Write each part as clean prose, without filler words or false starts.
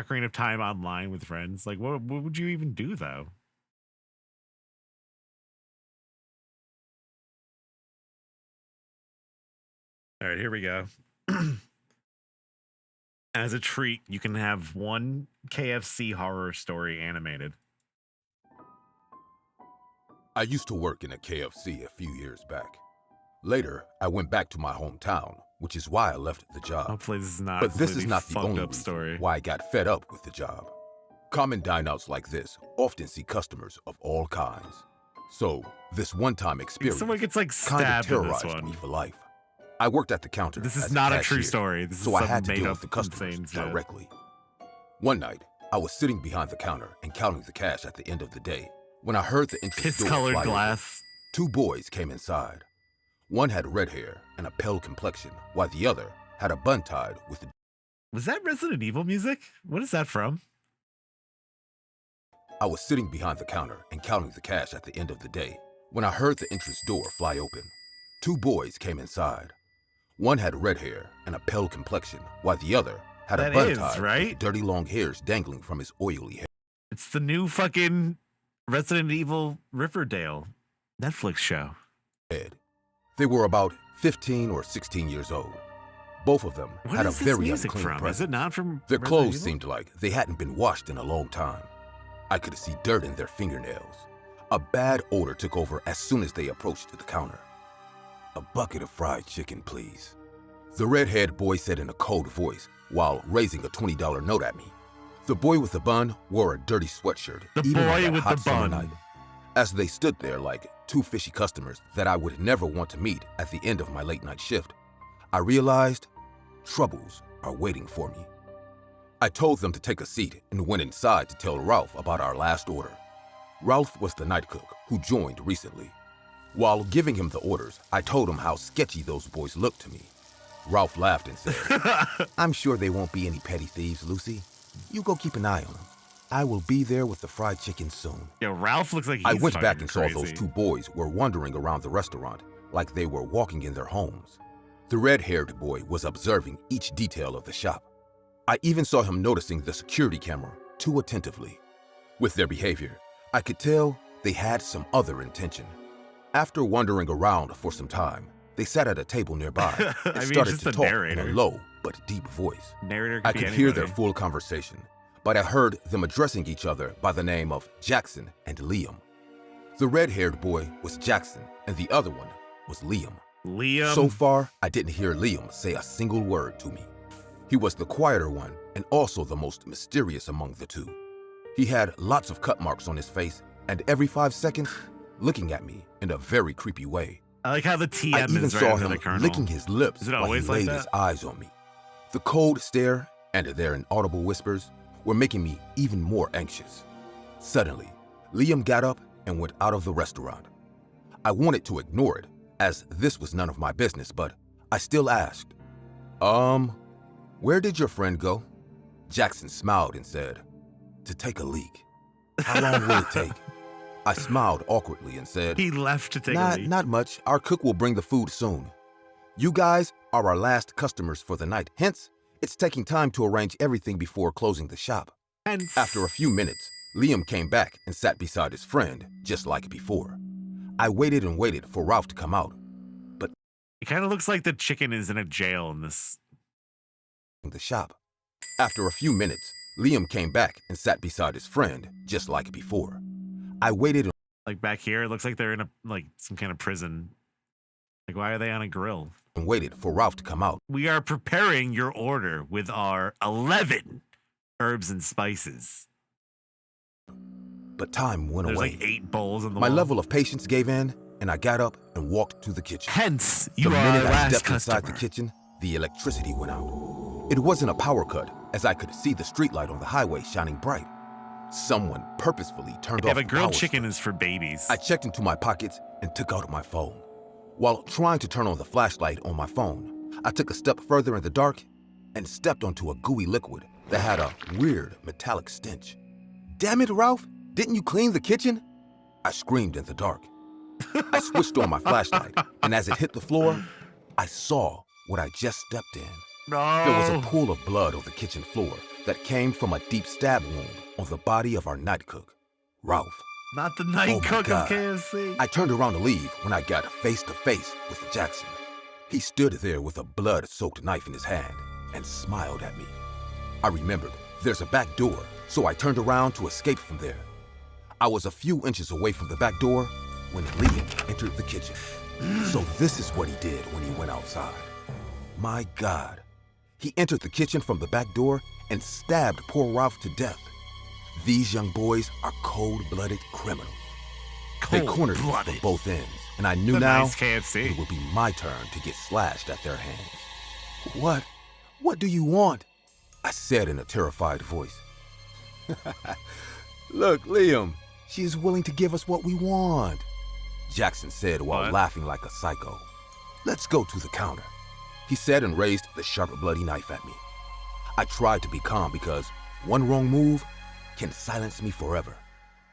Ocarina of Time online with friends. Like, what would you even do though? All right, here we go. As a treat, you can have one KFC horror story animated. I used to work in a KFC a few years back. Later, I went back to my hometown, which is why I left the job. Hopefully, this is not. But this is completely not the fucked only up reason story. why I got fed up with the job. Common dineouts like this often see customers of all kinds. So, this one-time experience Someone gets like kind of stabbed in this terrorized one. me for life. I worked at the counter. This is as not a cashier, true story. This is so I some had to made deal up with the customers insane shit. directly. One night, I was sitting behind the counter and counting the cash at the end of the day when I heard the entrance door Piss-colored fly open. glass. Two boys came inside. One had red hair and a pale complexion, while the other had a bun tied with a... Was that Resident Evil music? What is that from? I was sitting behind the counter and counting the cash at the end of the day when I heard the entrance door fly open. Two boys came inside. One had red hair and a pale complexion, while the other had a bun tied with dirty long hairs dangling from his oily hair. It's the new fucking Resident Evil Riverdale Netflix show. They were about 15 or 16 years old. Both of them had a very unclean presence. Is it not from Their Resident clothes Evil? seemed like they hadn't been washed in a long time. I could see dirt in their fingernails. A bad odor took over as soon as they approached the counter. "A bucket of fried chicken, please," the red-haired boy said in a cold voice while raising a $20 note at me. The boy with the bun wore a dirty sweatshirt, even on that hot summer night. As they stood there like two fishy customers that I would never want to meet at the end of my late-night shift, I realized troubles are waiting for me. I told them to take a seat and went inside to tell Ralph about our last order. Ralph was the night cook who joined recently. While giving him the orders, I told him how sketchy those boys looked to me. Ralph laughed and said, "I'm sure they won't be any petty thieves, Lucy. You go keep an eye on them. I will be there with the fried chicken soon." Yo, Ralph looks like he's I went back and crazy. saw those two boys were wandering around the restaurant like they were walking in their homes. The red-haired boy was observing each detail of the shop. I even saw him noticing the security camera too attentively. With their behavior, I could tell they had some other intention. After wandering around for some time, they sat at a table nearby and started to talk in a low but deep voice. I could hear their full conversation, but I heard them addressing each other by the name of Jackson and Liam. The red-haired boy was Jackson, and the other one was Liam. So far, I didn't hear Liam say a single word to me. He was the quieter one and also the most mysterious among the two. He had lots of cut marks on his face and every 5 seconds, looking at me in a very creepy way. I like how the TM I even is right saw under him the kernel. licking his lips Is it while he always like laid that? his eyes on me. The cold stare and their inaudible whispers were making me even more anxious. Suddenly, Liam got up and went out of the restaurant. I wanted to ignore it, as this was none of my business, but I still asked, "Where did your friend go?" Jackson smiled and said, "To take a leak." "How long will it take?" I smiled awkwardly and said, He left to take a leak. Not much. Our cook will bring the food soon. You guys are our last customers for the night. Hence, it's taking time to arrange everything before closing the shop. After a few minutes, Liam came back and sat beside his friend, just like before. I waited and waited for Ralph to come out, but It kind of looks like the chicken is in a jail in this. The shop. After a few minutes, Liam came back and sat beside his friend, just like before. I waited. Like back here, it looks like they're in a some kind of prison. Like, why are they on a grill? And waited for Ralph to come out. We are preparing your order with our 11 herbs and spices. But time went There's away. like 8 bowls on the My wall. level of patience gave in, and I got up and walked to the kitchen. Hence, you the are minute our I last stepped customer. inside the kitchen, the electricity went out. It wasn't a power cut, as I could see the streetlight on the highway shining bright. Someone purposefully turned Yeah, off but the grilled power chicken switch. is for babies. I checked into my pockets and took out my phone. While trying to turn on the flashlight on my phone, I took a step further in the dark and stepped onto a gooey liquid that had a weird metallic stench. "Damn it, Ralph! Didn't you clean the kitchen?" I screamed in the dark. I switched on my flashlight, and as it hit the floor, I saw what I just stepped in. No. There was a pool of blood on the kitchen floor, that came from a deep stab wound on the body of our night cook, Ralph. Not the night Oh my cook of God. KFC. I turned around to leave when I got face to face with Jackson. He stood there with a blood-soaked knife in his hand and smiled at me. I remembered there's a back door, so I turned around to escape from there. I was a few inches away from the back door when Liam entered the kitchen. So this is what he did when he went outside. My God. He entered the kitchen from the back door and stabbed poor Ralph to death. These young boys are cold-blooded criminals. They cornered me from both ends, and I knew now Nice KFC. it would be my turn to get slashed at their hands. What? What do you want? I said in a terrified voice. Look, Liam, she is willing to give us what we want, Jackson said while What? laughing like a psycho. Let's go to the counter, he said and raised the sharp, bloody knife at me. I tried to be calm because one wrong move can silence me forever.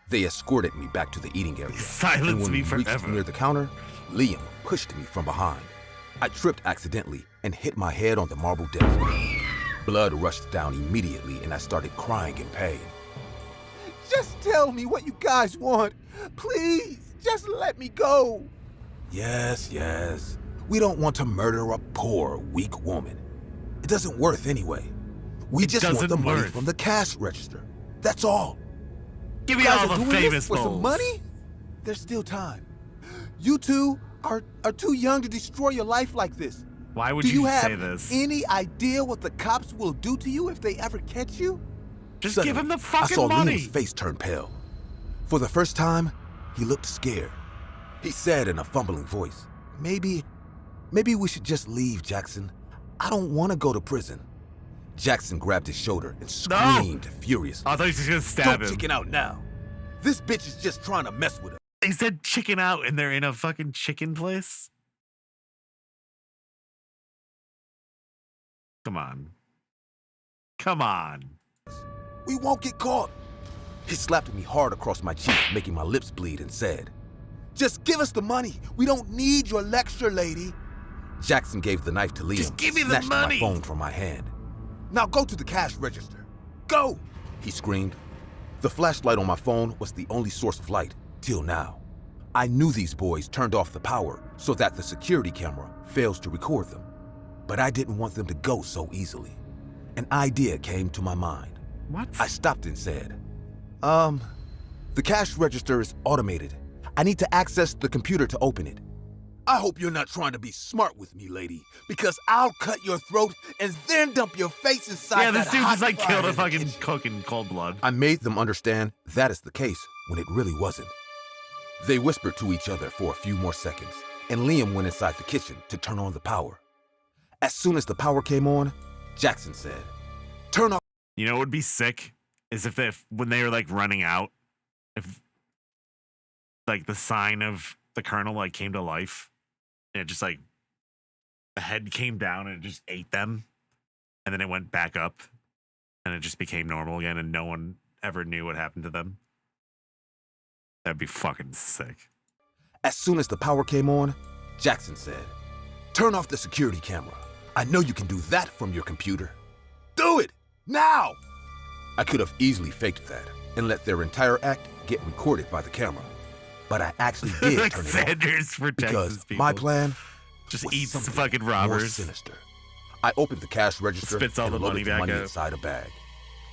They escorted me back to the eating area. Silence and when me we reached forever. near the counter, Liam pushed me from behind. I tripped accidentally and hit my head on the marble desk. Blood rushed down immediately and I started crying in pain. Just tell me what you guys want. Please, just let me go. Yes. We don't want to murder a poor, weak woman. It doesn't worth anyway. We just want the money from the cash register. That's all. Give me You guys all are the doing this famous for some bowls. money? There's still time. You two are too young to destroy your life like this. Why would Do you say have this? any idea what the cops will do to you if they ever catch you? Just Suddenly, give him the I fucking saw money. Liam's face turn pale. For the first time, he looked scared. He said in a fumbling voice, Maybe we should just leave, Jackson. I don't want to go to prison. Jackson grabbed his shoulder and screamed furiously. I thought he was just gonna stab Don't him. chicken out now. This bitch is just trying to mess with us. They said chicken out and they're in a fucking chicken place? Come on. Come on. We won't get caught. He slapped me hard across my cheek, making my lips bleed, and said, Just give us the money. We don't need your lecture, lady. Jackson gave the knife to Liam. Just give me the snatched money. my phone from my hand. Now go to the cash register. Go! He screamed. The flashlight on my phone was the only source of light, till now. I knew these boys turned off the power so that the security camera fails to record them. But I didn't want them to go so easily. An idea came to my mind. What? I stopped and said, the cash register is automated. I need to access the computer to open it. I hope you're not trying to be smart with me, lady, because I'll cut your throat and then dump your face inside Yeah, that this dude hot just like fire killed in a the fucking kitchen. cook in cold blood. I made them understand that is the case when it really wasn't. They whispered to each other for a few more seconds, and Liam went inside the kitchen to turn on the power. As soon as the power came on, Jackson said, Turn off. You know what would be sick? Is if when they were like running out, if like the sign of the colonel like came to life, and it just like the head came down and it just ate them, and then it went back up, and it just became normal again, and no one ever knew what happened to them. That'd be fucking sick. As soon as the power came on, Jackson said, Turn off the security camera. I know you can do that from your computer. Do it! Now! I could have easily faked that and let their entire act get recorded by the camera. But I actually did Like turn it Sanders for off because Texas people. my plan Just was eats something fucking more robbers. sinister. I opened the cash register Spits all and the money loaded the back money out. inside a bag.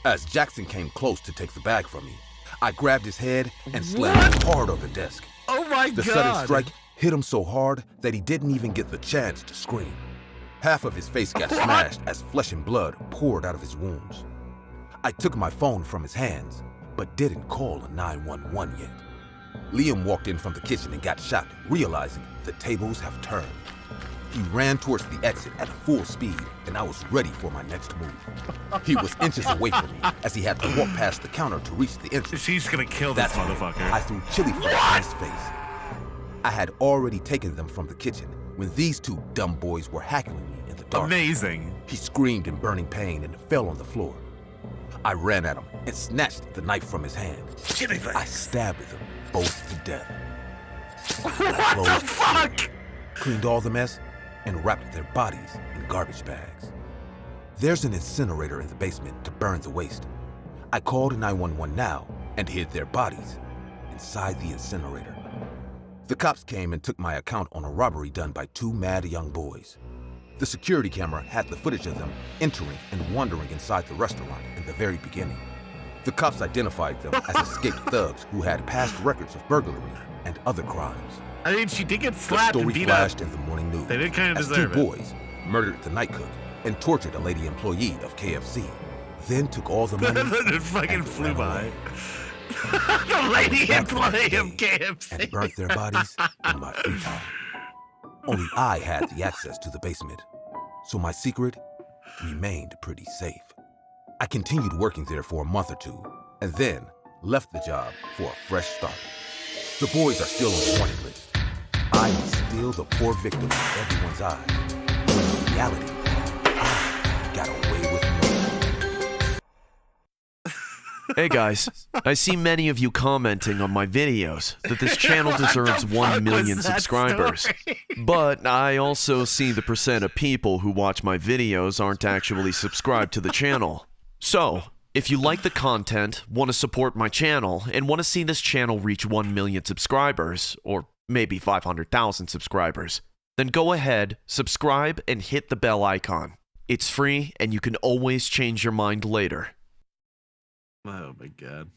As Jackson came close to take the bag from me, I grabbed his head and slammed him hard on the desk. Oh my The god! sudden strike hit him so hard that he didn't even get the chance to scream. Half of his face got smashed as flesh and blood poured out of his wounds. I took my phone from his hands, but didn't call a 911 yet. Liam walked in from the kitchen and got shocked, realizing the tables have turned. He ran towards the exit at full speed, and I was ready for my next move. He was inches away from me as he had to walk past the counter to reach the entrance. She's gonna kill this That's when motherfucker. I threw chili flakes in his face. I had already taken them from the kitchen when these two dumb boys were hackling me in the dark. Amazing. He screamed in burning pain and fell on the floor. I ran at him and snatched the knife from his hand. Chili I flakes. stabbed them both to death. What the fuck? Cleaned all the mess and wrapped their bodies in garbage bags. There's an incinerator in the basement to burn the waste. I called 911 now and hid their bodies inside the incinerator. The cops came and took my account on a robbery done by 2 mad young boys. The security camera had the footage of them entering and wandering inside the restaurant in the very beginning. The cops identified them as escaped thugs who had past records of burglary and other crimes. I mean, she did get The slapped and story beat flashed up. in the morning news They did kind of as deserve 2 it. boys murdered the night cook and tortured a lady employee of KFC, then took all the money It fucking and flew ran by. away. The lady Back to that employee of day KFC. and burnt their bodies in my free time. Only I had the access to the basement, so my secret remained pretty safe. I continued working there for a month or 2, and then left the job for a fresh start. The boys are still on the wanted list. I am still the poor victim in everyone's eyes. When in reality, I got away with murder. Hey guys, I see many of you commenting on my videos that this channel deserves 1 million was that subscribers. story? But I also see the percent of people who watch my videos aren't actually subscribed to the channel. So, if you like the content, want to support my channel, and want to see this channel reach 1 million subscribers, or maybe 500,000 subscribers, then go ahead, subscribe, and hit the bell icon. It's free, and you can always change your mind later. Oh my god.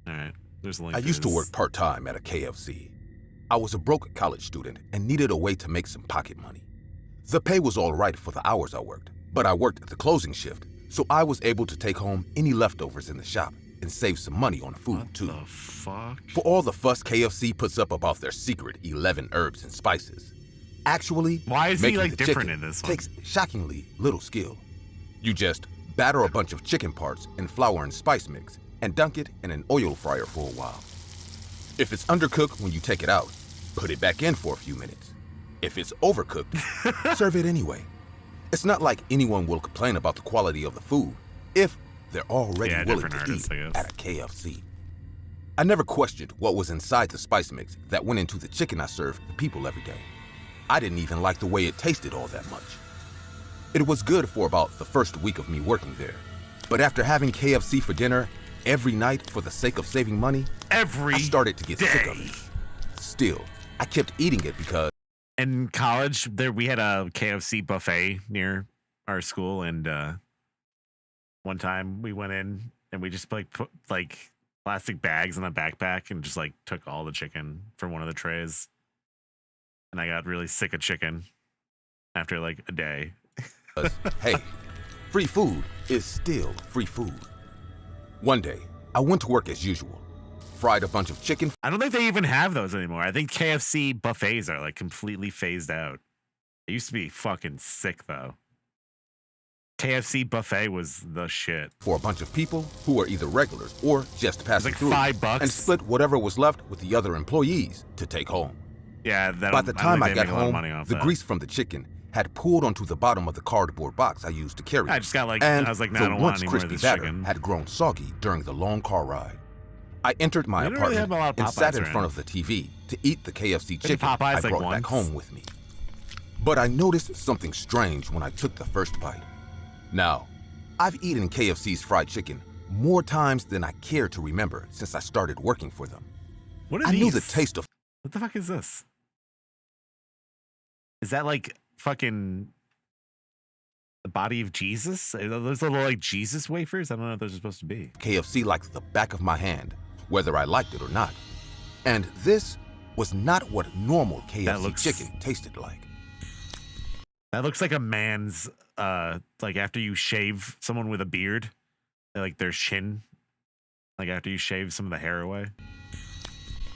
Alright, there's a link. I used to work part-time at a KFC. I was a broke college student and needed a way to make some pocket money. The pay was all right for the hours I worked, but I worked the closing shift, so I was able to take home any leftovers in the shop and save some money on food What too. the fuck? For all the fuss KFC puts up about their secret 11 herbs and spices, actually, Why is he, making like, the different chicken in this one? takes shockingly little skill. You just batter a bunch of chicken parts in flour and spice mix and dunk it in an oil fryer for a while. If it's undercooked when you take it out, put it back in for a few minutes. If it's overcooked, serve it anyway. It's not like anyone will complain about the quality of the food if they're already Yeah, willing different to artists, eat I guess. at a KFC. I never questioned what was inside the spice mix that went into the chicken I served the people every day. I didn't even like the way it tasted all that much. It was good for about the first week of me working there. But after having KFC for dinner every night for the sake of saving money, Every I started to get sick of day. it. Still, I kept eating it because In college, we had a KFC buffet near our school, and one time we went in and we just like put like plastic bags in a backpack and just like took all the chicken from one of the trays. And I got really sick of chicken after like a day. hey, free food is still free food. One day, I went to work as usual, fried a bunch of chicken I don't think they even have those anymore. I think KFC buffets are like completely phased out. It used to be fucking sick though. KFC buffet was the shit. for a bunch of people who were either regulars or just passing like through, $5. and split whatever was left with the other employees to take home. Yeah, that By the time I think got they make a lot of home, money off the that. grease from the chicken had pooled onto the bottom of the cardboard box I used to carry. I just got like and I was like, no, the I don't want once any more of crispy this batter chicken. had grown soggy during the long car ride. I entered my We don't really apartment have a lot of and sat Popeyes in around. front of the TV to eat the KFC chicken Popeyes, I like, brought once. back home with me. But I noticed something strange when I took the first bite. Now, I've eaten KFC's fried chicken more times than I care to remember since I started working for them. What are I these? knew the taste of What the fuck is this? Is that like fucking the body of Jesus? Are those little like Jesus wafers? I don't know what those are supposed to be. KFC like the back of my hand, whether I liked it or not. And this was not what normal KFC looks- chicken tasted like. That looks like a man's like after you shave someone with a beard, like their shin. Like after you shave some of the hair away.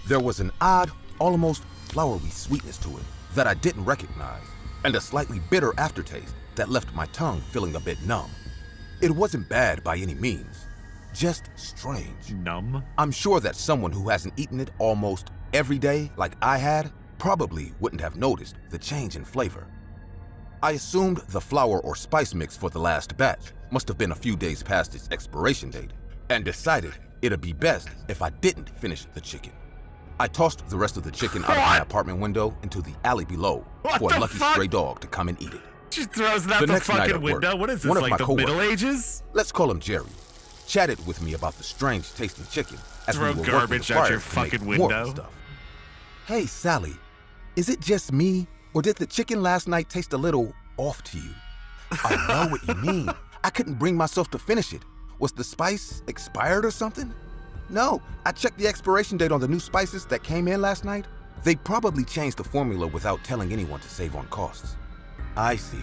There was an odd, almost floury sweetness to it that I didn't recognize, and a slightly bitter aftertaste that left my tongue feeling a bit numb. It wasn't bad by any means, just strange. Numb. I'm sure that someone who hasn't eaten it almost every day like I had probably wouldn't have noticed the change in flavor. I assumed the flour or spice mix for the last batch must have been a few days past its expiration date, and decided it'd be best if I didn't finish the chicken. I tossed the rest of the chicken out of my apartment window into the alley below What for a the lucky fuck? stray dog to come and eat it. She throws it out The the next night fucking at work, window. What is this, one of like my the coworkers, Middle Ages? let's call him Jerry, chatted with me about the strange tasting chicken as Throw we were garbage working the out your fryers to make fucking more of the window. stuff. Hey, Sally, is it just me, or did the chicken last night taste a little off to you? I know what you mean. I couldn't bring myself to finish it. Was the spice expired or something? No, I checked the expiration date on the new spices that came in last night. They probably changed the formula without telling anyone to save on costs. I see.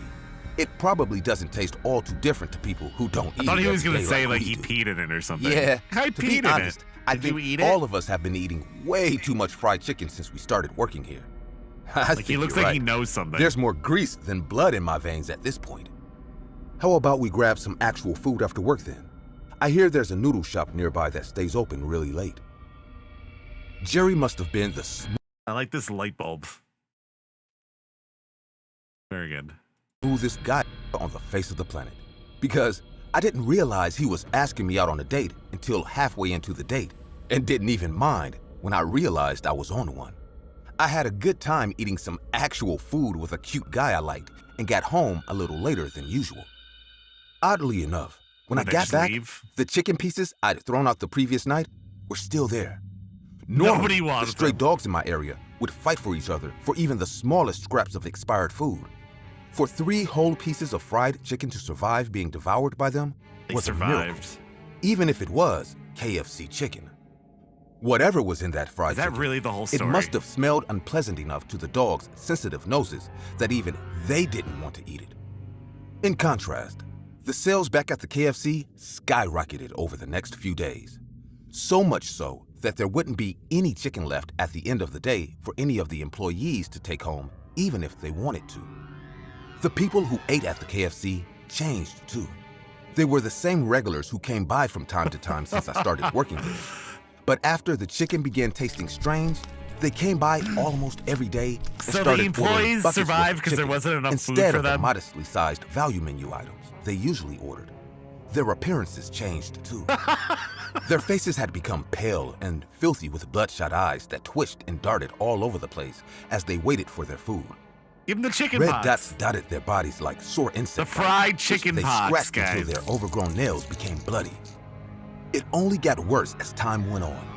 It probably doesn't taste all too different to people who don't eat it. I thought he was every gonna day say like we he do. peed in it or something. Yeah, I to peed be in honest, it. I Did think you eat it? all of us have been eating way too much fried chicken since we started working here. I Like think he looks you're like he right. knows something. There's more grease than blood in my veins at this point. How about we grab some actual food after work then? I hear there's a noodle shop nearby that stays open really late. Jerry must have been the I like this light bulb. Very good. smoothest guy on the face of the planet. Because I didn't realize he was asking me out on a date until halfway into the date, and didn't even mind when I realized I was on one. I had a good time eating some actual food with a cute guy I liked and got home a little later than usual. Oddly enough, when I Did they got just back, leave? the chicken pieces I'd thrown out the previous night were still there. Normally, Nobody the wants stray them. dogs in my area would fight for each other for even the smallest scraps of expired food. For 3 whole pieces of fried chicken to survive being devoured by them They was a miracle, survived. even if it was KFC chicken. Whatever was in that fried Is that chicken, really the whole it story? must have smelled unpleasant enough to the dogs' sensitive noses that even they didn't want to eat it. In contrast, the sales back at the KFC skyrocketed over the next few days. So much so that there wouldn't be any chicken left at the end of the day for any of the employees to take home, even if they wanted to. The people who ate at the KFC changed too. They were the same regulars who came by from time to time since I started working there. But after the chicken began tasting strange, they came by almost every day and So the started ordering employees buckets worth of survived because there chicken wasn't enough food instead for of the them? modestly sized value menu items they usually ordered. Their appearances changed too. Their faces had become pale and filthy with bloodshot eyes that twitched and darted all over the place as they waited for their food. Give them the chicken Red pox. dots dotted their bodies like sore The insect fried bites, chicken which they pox, scratched guys. until their overgrown nails became bloody. It only got worse as time went on.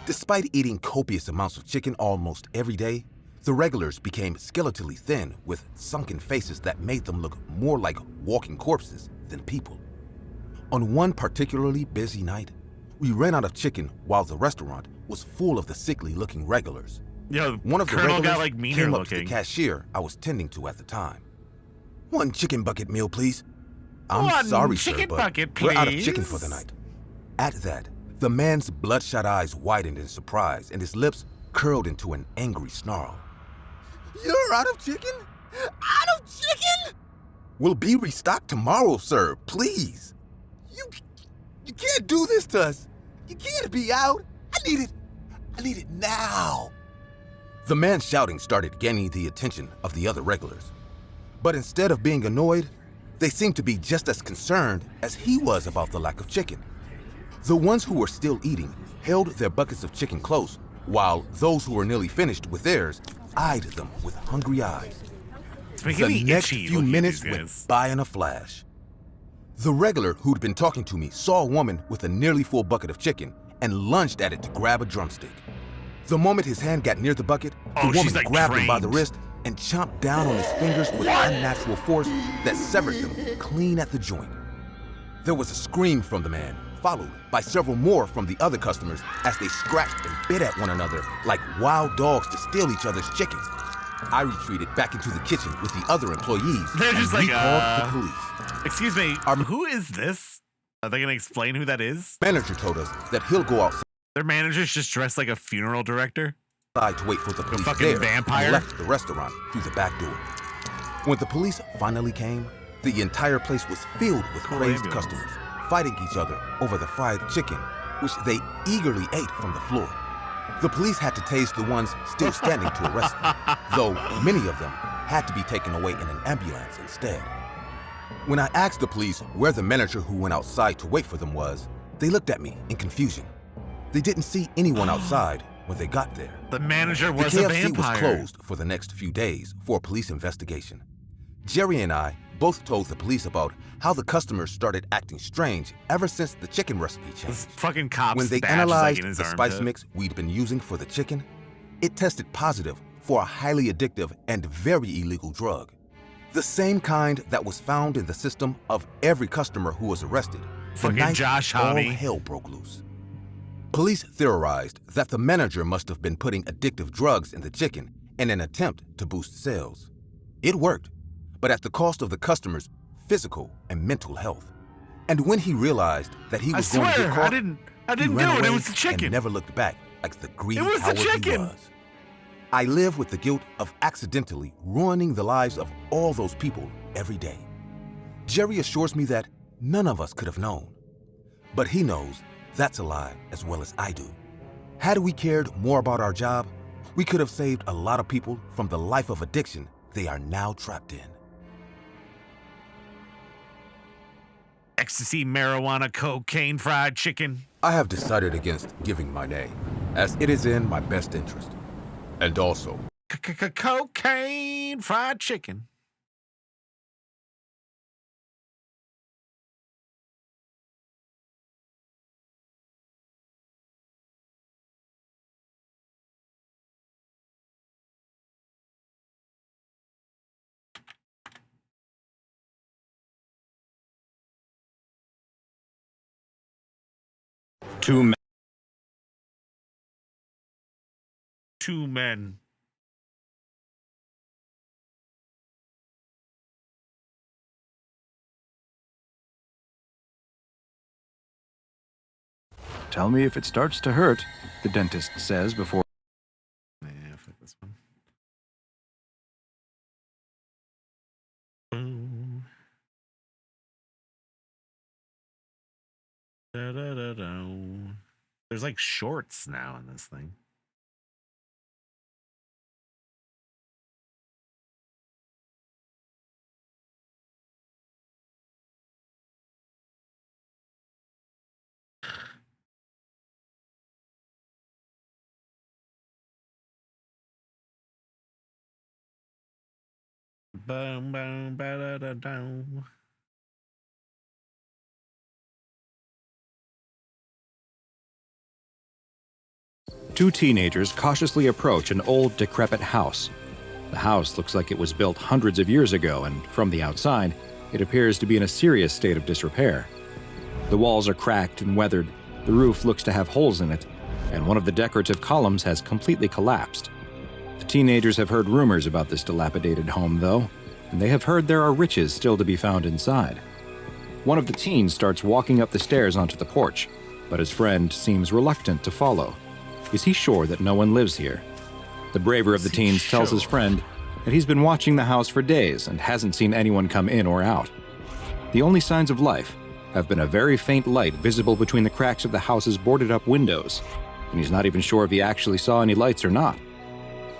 Despite eating copious amounts of chicken almost every day, the regulars became skeletally thin with sunken faces that made them look more like walking corpses than people. On one particularly busy night, we ran out of chicken while the restaurant was full of the sickly-looking regulars. Yo, One of the Colonel regulars got like meaner came up to the looking. cashier I was tending to at the time. "1 chicken bucket meal, please." "I'm One sorry, sir, chicken but bucket, we're out of chicken for please." the night." At that, the man's bloodshot eyes widened in surprise and his lips curled into an angry snarl. "You're out of chicken? Out of chicken? We'll be restocked tomorrow, sir, please. You can't do this to us. You can't be out. I need it now." The man shouting started gaining the attention of the other regulars. But instead of being annoyed, they seemed to be just as concerned as he was about the lack of chicken. The ones who were still eating held their buckets of chicken close, while those who were nearly finished with theirs eyed them with hungry eyes. It's making The me next itchy few looking at minutes these went guys. by in a flash. The regular who'd been talking to me saw a woman with a nearly full bucket of chicken and lunged at it to grab a drumstick. The moment his hand got near the bucket, the Oh, she's, woman like, grabbed him by the trained. wrist and chomped down on his fingers with unnatural force that severed them clean at the joint. There was a scream from the man, followed by several more from the other customers as they scratched and bit at one another like wild dogs to steal each other's chickens. I retreated back into the kitchen with the other employees They're and just like, recalled the police. Excuse me, Our- who is this? Are they gonna explain who that is? Manager told us that he'll go outside Their manager's just dressed like a funeral director. to wait for the police fucking there vampire? and left the restaurant through the back door. When the police finally came, the entire place was filled with Cool crazed ambulance. customers fighting each other over the fried chicken, which they eagerly ate from the floor. The police had to tase the ones still standing to arrest them, though many of them had to be taken away in an ambulance instead. When I asked the police where the manager who went outside to wait for them was, they looked at me in confusion. They didn't see anyone outside when they got there. The manager The was a KFC was vampire. closed for the next few days for a police investigation. Jerry and I both told the police about how the customers started acting strange ever since the chicken recipe This changed. fucking cop's When they badge is, like, analyzed in his the spice armpit. mix we'd been using for the chicken, it tested positive for a highly addictive and very illegal drug. The same kind that was found in the system of every customer who was arrested. The Fucking night Josh all Homme. hell broke loose. Police theorized that the manager must have been putting addictive drugs in the chicken in an attempt to boost sales. It worked, but at the cost of the customer's physical and mental health. And when he realized that he I was going to swear, get I caught, didn't he do ran it. It away was the chicken. and never looked back like the greedy It was the coward he chicken. was. I live with the guilt of accidentally ruining the lives of all those people every day. Jerry assures me that none of us could have known. But he knows that's a lie as well as I do. Had we cared more about our job, we could have saved a lot of people from the life of addiction they are now trapped in. Ecstasy, marijuana, cocaine, fried chicken. I have decided against giving my name, as it is in my best interest. And also, Cocaine, fried chicken. Two men. Tell me if it starts to hurt, the dentist says before. Yeah, fuck this one. Boom. Da-da-da-da. There's like shorts now in this thing. Boom, boom, ba-da-da-da. Two teenagers cautiously approach an old, decrepit house. The house looks like it was built hundreds of years ago, and from the outside, it appears to be in a serious state of disrepair. The walls are cracked and weathered, the roof looks to have holes in it, and one of the decorative columns has completely collapsed. The teenagers have heard rumors about this dilapidated home, though, and they have heard there are riches still to be found inside. One of the teens starts walking up the stairs onto the porch, but his friend seems reluctant to follow. Is he sure that no one lives here? The braver of the teens tells his friend that he's been watching the house for days and hasn't seen anyone come in or out. The only signs of life have been a very faint light visible between the cracks of the house's boarded-up windows, and he's not even sure if he actually saw any lights or not.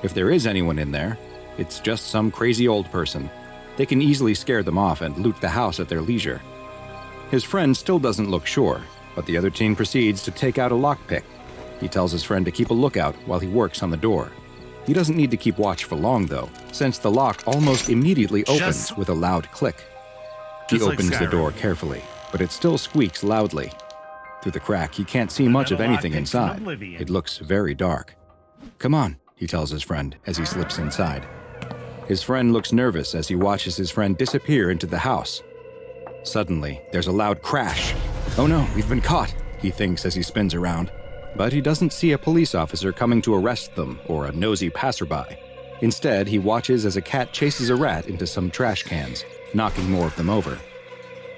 If there is anyone in there, it's just some crazy old person. They can easily scare them off and loot the house at their leisure. His friend still doesn't look sure, but the other teen proceeds to take out a lockpick. He tells his friend to keep a lookout while he works on the door. He doesn't need to keep watch for long, though, since the lock almost immediately opens with a loud click. He Just like opens the Skyrim. door carefully, but it still squeaks loudly. Through the crack, he can't see much of anything lockpick from inside. Oblivion. It looks very dark. "Come on," he tells his friend as he slips inside. His friend looks nervous as he watches his friend disappear into the house. Suddenly, there's a loud crash. "Oh no, we've been caught," he thinks as he spins around. But he doesn't see a police officer coming to arrest them or a nosy passerby. Instead, he watches as a cat chases a rat into some trash cans, knocking more of them over.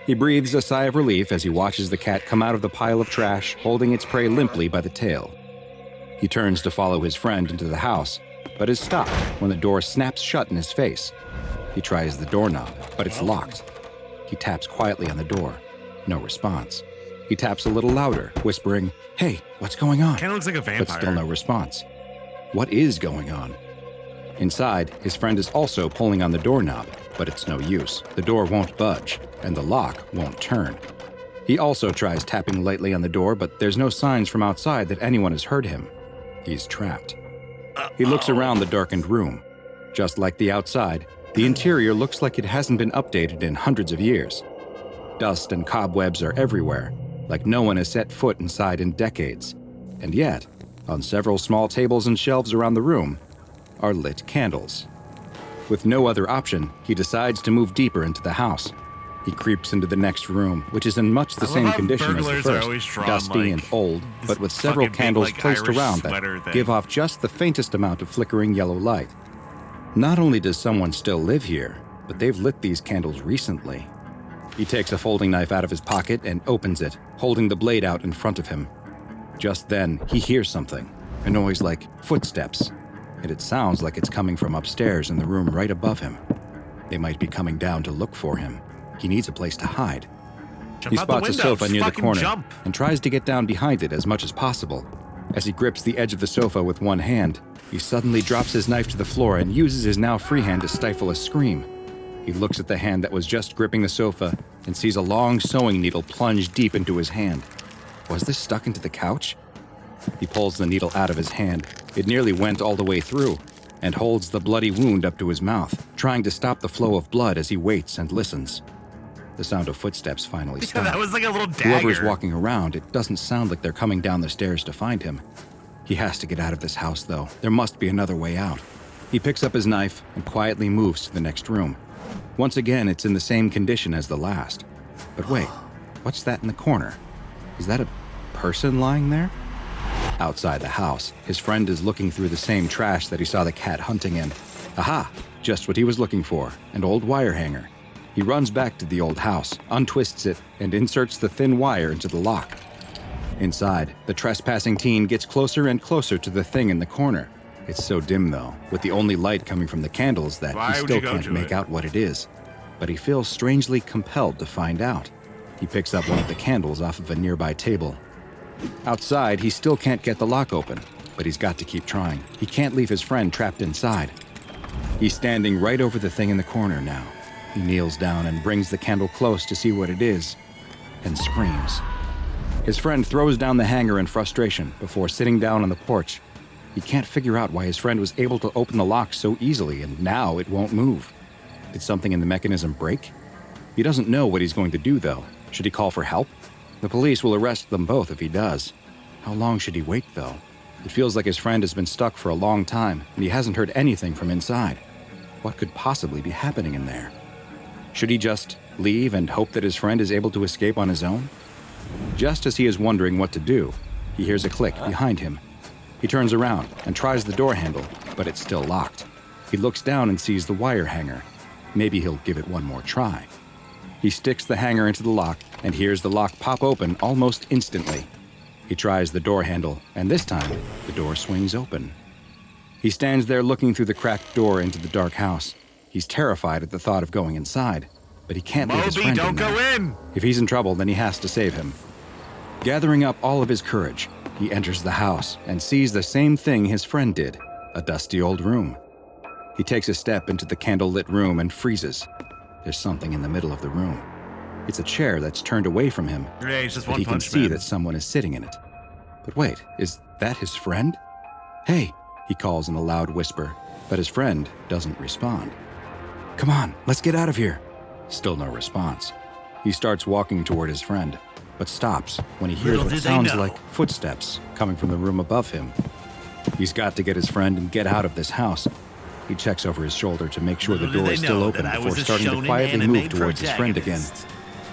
He breathes a sigh of relief as he watches the cat come out of the pile of trash, holding its prey limply by the tail. He turns to follow his friend into the house, but is stopped when the door snaps shut in his face. He tries the doorknob, but it's locked. He taps quietly on the door. No response. He taps a little louder, whispering, "Hey, what's going on?" Kind of looks like a vampire. But still no response. What is going on? Inside, his friend is also pulling on the doorknob, but it's no use. The door won't budge, and the lock won't turn. He also tries tapping lightly on the door, but there's no signs from outside that anyone has heard him. He's trapped. He looks around the darkened room. Just like the outside, The interior looks like it hasn't been updated in hundreds of years. Dust and cobwebs are everywhere, like no one has set foot inside in decades. And yet, on several small tables and shelves around the room, are lit candles. With no other option, he decides to move deeper into the house. He creeps into the next room, which is in much the same condition as the first, dusty and old, but with several candles placed around that give off just the faintest amount of flickering yellow light. Not only does someone still live here, but they've lit these candles recently. He takes a folding knife out of his pocket and opens it, holding the blade out in front of him. Just then, he hears something, a noise like footsteps, and it sounds like it's coming from upstairs in the room right above him. They might be coming down to look for him. He needs a place to hide. He spots a sofa near the corner and tries to get down behind it as much as possible. As he grips the edge of the sofa with one hand, he suddenly drops his knife to the floor and uses his now free hand to stifle a scream. He looks at the hand that was just gripping the sofa and sees a long sewing needle plunge deep into his hand. Was this stuck into the couch? He pulls the needle out of his hand. It nearly went all the way through, and holds the bloody wound up to his mouth, trying to stop the flow of blood as he waits and listens. The sound of footsteps finally stops. That was like a little dagger. Whoever's walking around, it doesn't sound like they're coming down the stairs to find him. He has to get out of this house, though. There must be another way out. He picks up his knife and quietly moves to the next room. Once again, it's in the same condition as the last. But wait, what's that in the corner? Is that a person lying there? Outside the house, his friend is looking through the same trash that he saw the cat hunting in. Aha! Just what he was looking for, an old wire hanger. He runs back to the old house, untwists it, and inserts the thin wire into the lock. Inside, the trespassing teen gets closer and closer to the thing in the corner. It's so dim, though, with the only light coming from the candles, that he still can't make out what it is. But he feels strangely compelled to find out. He picks up one of the candles off of a nearby table. Outside, he still can't get the lock open, but he's got to keep trying. He can't leave his friend trapped inside. He's standing right over the thing in the corner now. He kneels down and brings the candle close to see what it is, and screams. His friend throws down the hanger in frustration before sitting down on the porch. He can't figure out why his friend was able to open the lock so easily, and now it won't move. Did something in the mechanism break? He doesn't know what he's going to do, though. Should he call for help? The police will arrest them both if he does. How long should he wait, though? It feels like his friend has been stuck for a long time, and he hasn't heard anything from inside. What could possibly be happening in there? Should he just leave and hope that his friend is able to escape on his own? Just as he is wondering what to do, he hears a click behind him. He turns around and tries the door handle, but it's still locked. He looks down and sees the wire hanger. Maybe he'll give it one more try. He sticks the hanger into the lock and hears the lock pop open almost instantly. He tries the door handle, and this time, the door swings open. He stands there looking through the cracked door into the dark house. He's terrified at the thought of going inside, but he can't leave his friend in there. Don't go in! If he's in trouble, then he has to save him. Gathering up all of his courage, he enters the house and sees the same thing his friend did, a dusty old room. He takes a step into the candle-lit room and freezes. There's something in the middle of the room. It's a chair that's turned away from him, but he can see that someone is sitting in it. But wait, is that his friend? Hey, he calls in a loud whisper, but his friend doesn't respond. Come on, let's get out of here. Still no response. He starts walking toward his friend, but stops when he hears what sounds like footsteps coming from the room above him. He's got to get his friend and get out of this house. He checks over his shoulder to make sure the door is still open before starting to quietly move towards his friend again.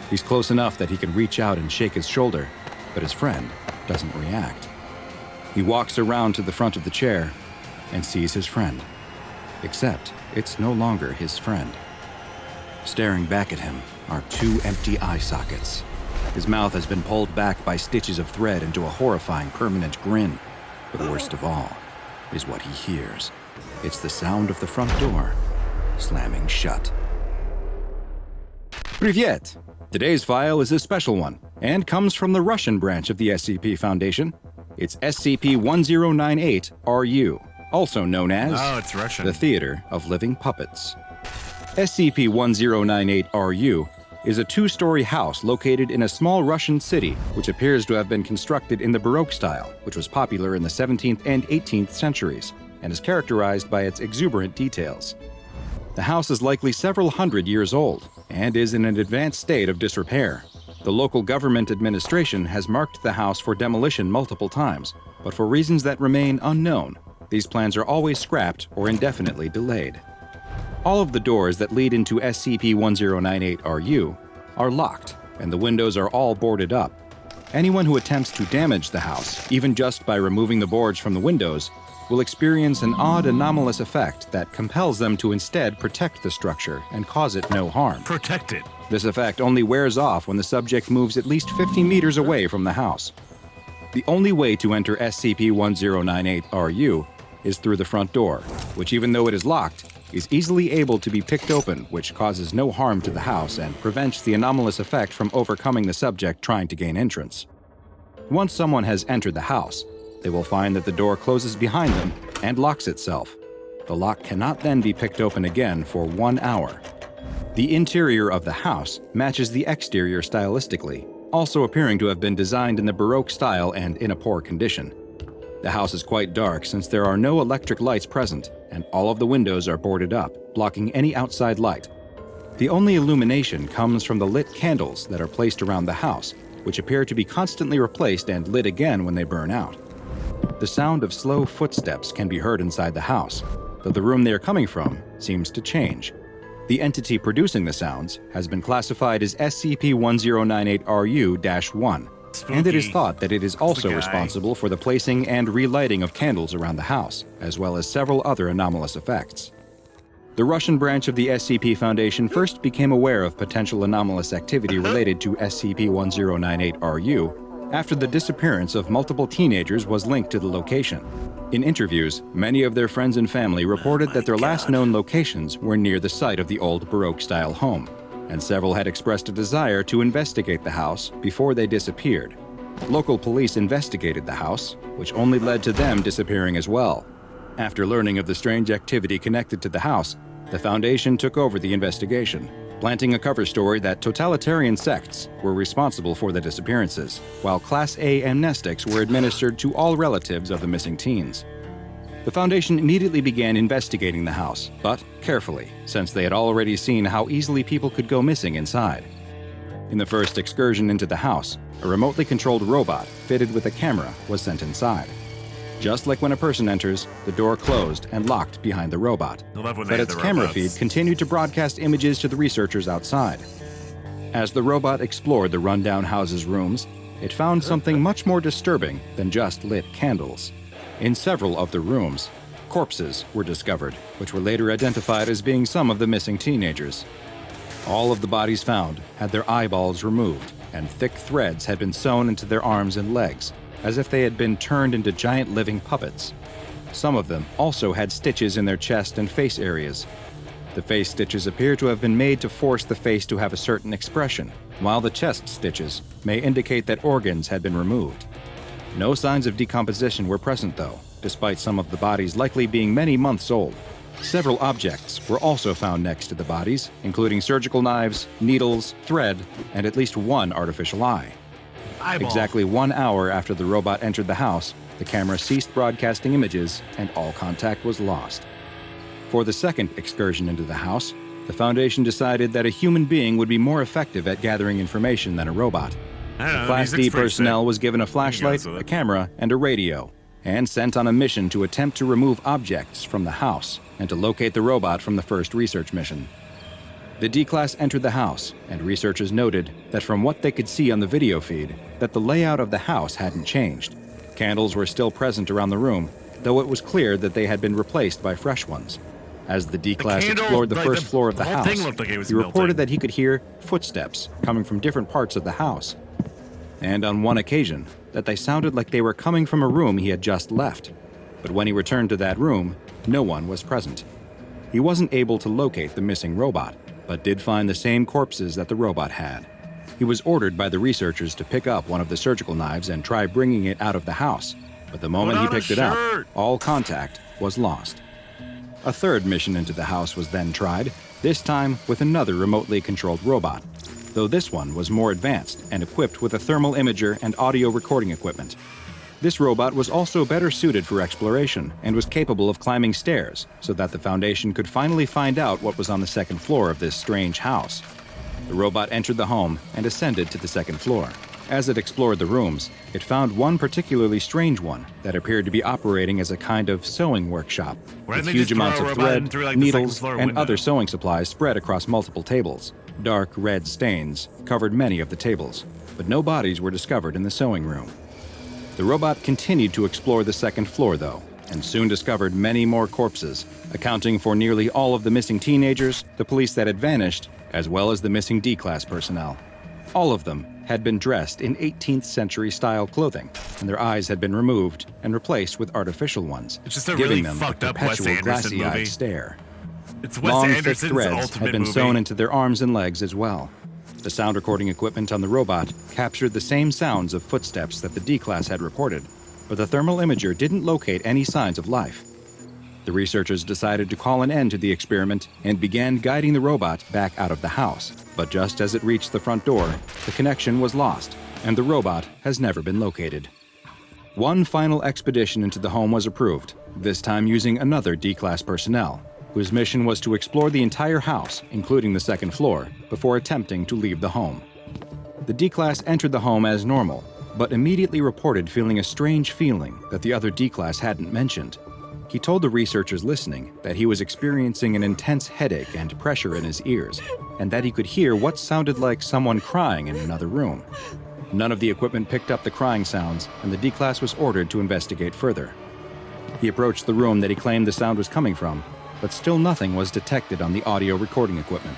He's close enough that he can reach out and shake his shoulder, but his friend doesn't react. He walks around to the front of the chair and sees his friend. Except it's no longer his friend. Staring back at him are two empty eye sockets. His mouth has been pulled back by stitches of thread into a horrifying permanent grin. But worst of all is what he hears. It's the sound of the front door slamming shut. Privyet! Today's file is a special one and comes from the Russian branch of the SCP Foundation. It's SCP-1098-RU, also known as it's Russian. the Theater of Living Puppets. SCP-1098-RU is a two-story house located in a small Russian city which appears to have been constructed in the Baroque style, which was popular in the 17th and 18th centuries, and is characterized by its exuberant details. The house is likely several hundred years old and is in an advanced state of disrepair. The local government administration has marked the house for demolition multiple times, but for reasons that remain unknown, these plans are always scrapped or indefinitely delayed. All of the doors that lead into SCP-1098-RU are locked, and the windows are all boarded up. Anyone who attempts to damage the house, even just by removing the boards from the windows, will experience an odd anomalous effect that compels them to instead protect the structure and cause it no harm. Protect it. This effect only wears off when the subject moves at least 50 meters away from the house. The only way to enter SCP-1098-RU is through the front door, which, even though it is locked, is easily able to be picked open, which causes no harm to the house and prevents the anomalous effect from overcoming the subject trying to gain entrance. Once someone has entered the house, they will find that the door closes behind them and locks itself. The lock cannot then be picked open again for 1 hour. The interior of the house matches the exterior stylistically, also appearing to have been designed in the Baroque style and in a poor condition. The house is quite dark since there are no electric lights present, and all of the windows are boarded up, blocking any outside light. The only illumination comes from the lit candles that are placed around the house, which appear to be constantly replaced and lit again when they burn out. The sound of slow footsteps can be heard inside the house, though the room they are coming from seems to change. The entity producing the sounds has been classified as SCP-1098-RU-1, and it is thought that it is also responsible for the placing and relighting of candles around the house, as well as several other anomalous effects. The Russian branch of the SCP Foundation first became aware of potential anomalous activity related to SCP-1098-RU after the disappearance of multiple teenagers was linked to the location. In interviews, many of their friends and family reported that their last known locations were near the site of the old Baroque-style home, and several had expressed a desire to investigate the house before they disappeared. Local police investigated the house, which only led to them disappearing as well. After learning of the strange activity connected to the house, the Foundation took over the investigation, planting a cover story that totalitarian sects were responsible for the disappearances, while Class A amnestics were administered to all relatives of the missing teens. The Foundation immediately began investigating the house, but carefully, since they had already seen how easily people could go missing inside. In the first excursion into the house, a remotely controlled robot fitted with a camera was sent inside. Just like when a person enters, the door closed and locked behind the robot. But its camera feed continued to broadcast images to the researchers outside. As the robot explored the rundown house's rooms, it found something much more disturbing than just lit candles. In several of the rooms, corpses were discovered, which were later identified as being some of the missing teenagers. All of the bodies found had their eyeballs removed, and thick threads had been sewn into their arms and legs, as if they had been turned into giant living puppets. Some of them also had stitches in their chest and face areas. The face stitches appear to have been made to force the face to have a certain expression, while the chest stitches may indicate that organs had been removed. No signs of decomposition were present, though, despite some of the bodies likely being many months old. Several objects were also found next to the bodies, including surgical knives, needles, thread, and at least one artificial eye. Exactly 1 hour after the robot entered the house, the camera ceased broadcasting images and all contact was lost. For the second excursion into the house, the Foundation decided that a human being would be more effective at gathering information than a robot. The Class D personnel was given a flashlight, a camera, and a radio, and sent on a mission to attempt to remove objects from the house and to locate the robot from the first research mission. The D-Class entered the house, and researchers noted that from what they could see on the video feed, that the layout of the house hadn't changed. Candles were still present around the room, though it was clear that they had been replaced by fresh ones. As the D-Class explored the first floor of the house, he reported that he could hear footsteps coming from different parts of the house, and on one occasion, that they sounded like they were coming from a room he had just left. But when he returned to that room, no one was present. He wasn't able to locate the missing robot, but did find the same corpses that the robot had. He was ordered by the researchers to pick up one of the surgical knives and try bringing it out of the house, but the moment he picked it up, all contact was lost. A third mission into the house was then tried, this time with another remotely controlled robot, though this one was more advanced and equipped with a thermal imager and audio recording equipment. This robot was also better suited for exploration and was capable of climbing stairs so that the Foundation could finally find out what was on the second floor of this strange house. The robot entered the home and ascended to the second floor. As it explored the rooms, it found one particularly strange one that appeared to be operating as a kind of sewing workshop, with huge amounts of thread, needles, and other sewing supplies spread across multiple tables. Dark red stains covered many of the tables, but no bodies were discovered in the sewing room. The robot continued to explore the second floor, though, and soon discovered many more corpses, accounting for nearly all of the missing teenagers, the police that had vanished, as well as the missing D-Class personnel. All of them had been dressed in 18th century style clothing, and their eyes had been removed and replaced with artificial ones, It's just a giving really them fucked a up Wes perpetual Anderson glassy-eyed movie. stare. It's Wes Long, thick Anderson's threads ultimate had been movie. sewn into their arms and legs as well. The sound recording equipment on the robot captured the same sounds of footsteps that the D-Class had reported, but the thermal imager didn't locate any signs of life. The researchers decided to call an end to the experiment and began guiding the robot back out of the house. But just as it reached the front door, the connection was lost, and the robot has never been located. One final expedition into the home was approved, this time using another D-Class personnel, whose mission was to explore the entire house, including the second floor, before attempting to leave the home. The D-Class entered the home as normal, but immediately reported feeling a strange feeling that the other D-Class hadn't mentioned. He told the researchers listening that he was experiencing an intense headache and pressure in his ears, and that he could hear what sounded like someone crying in another room. None of the equipment picked up the crying sounds, and the D-Class was ordered to investigate further. He approached the room that he claimed the sound was coming from, but still nothing was detected on the audio recording equipment.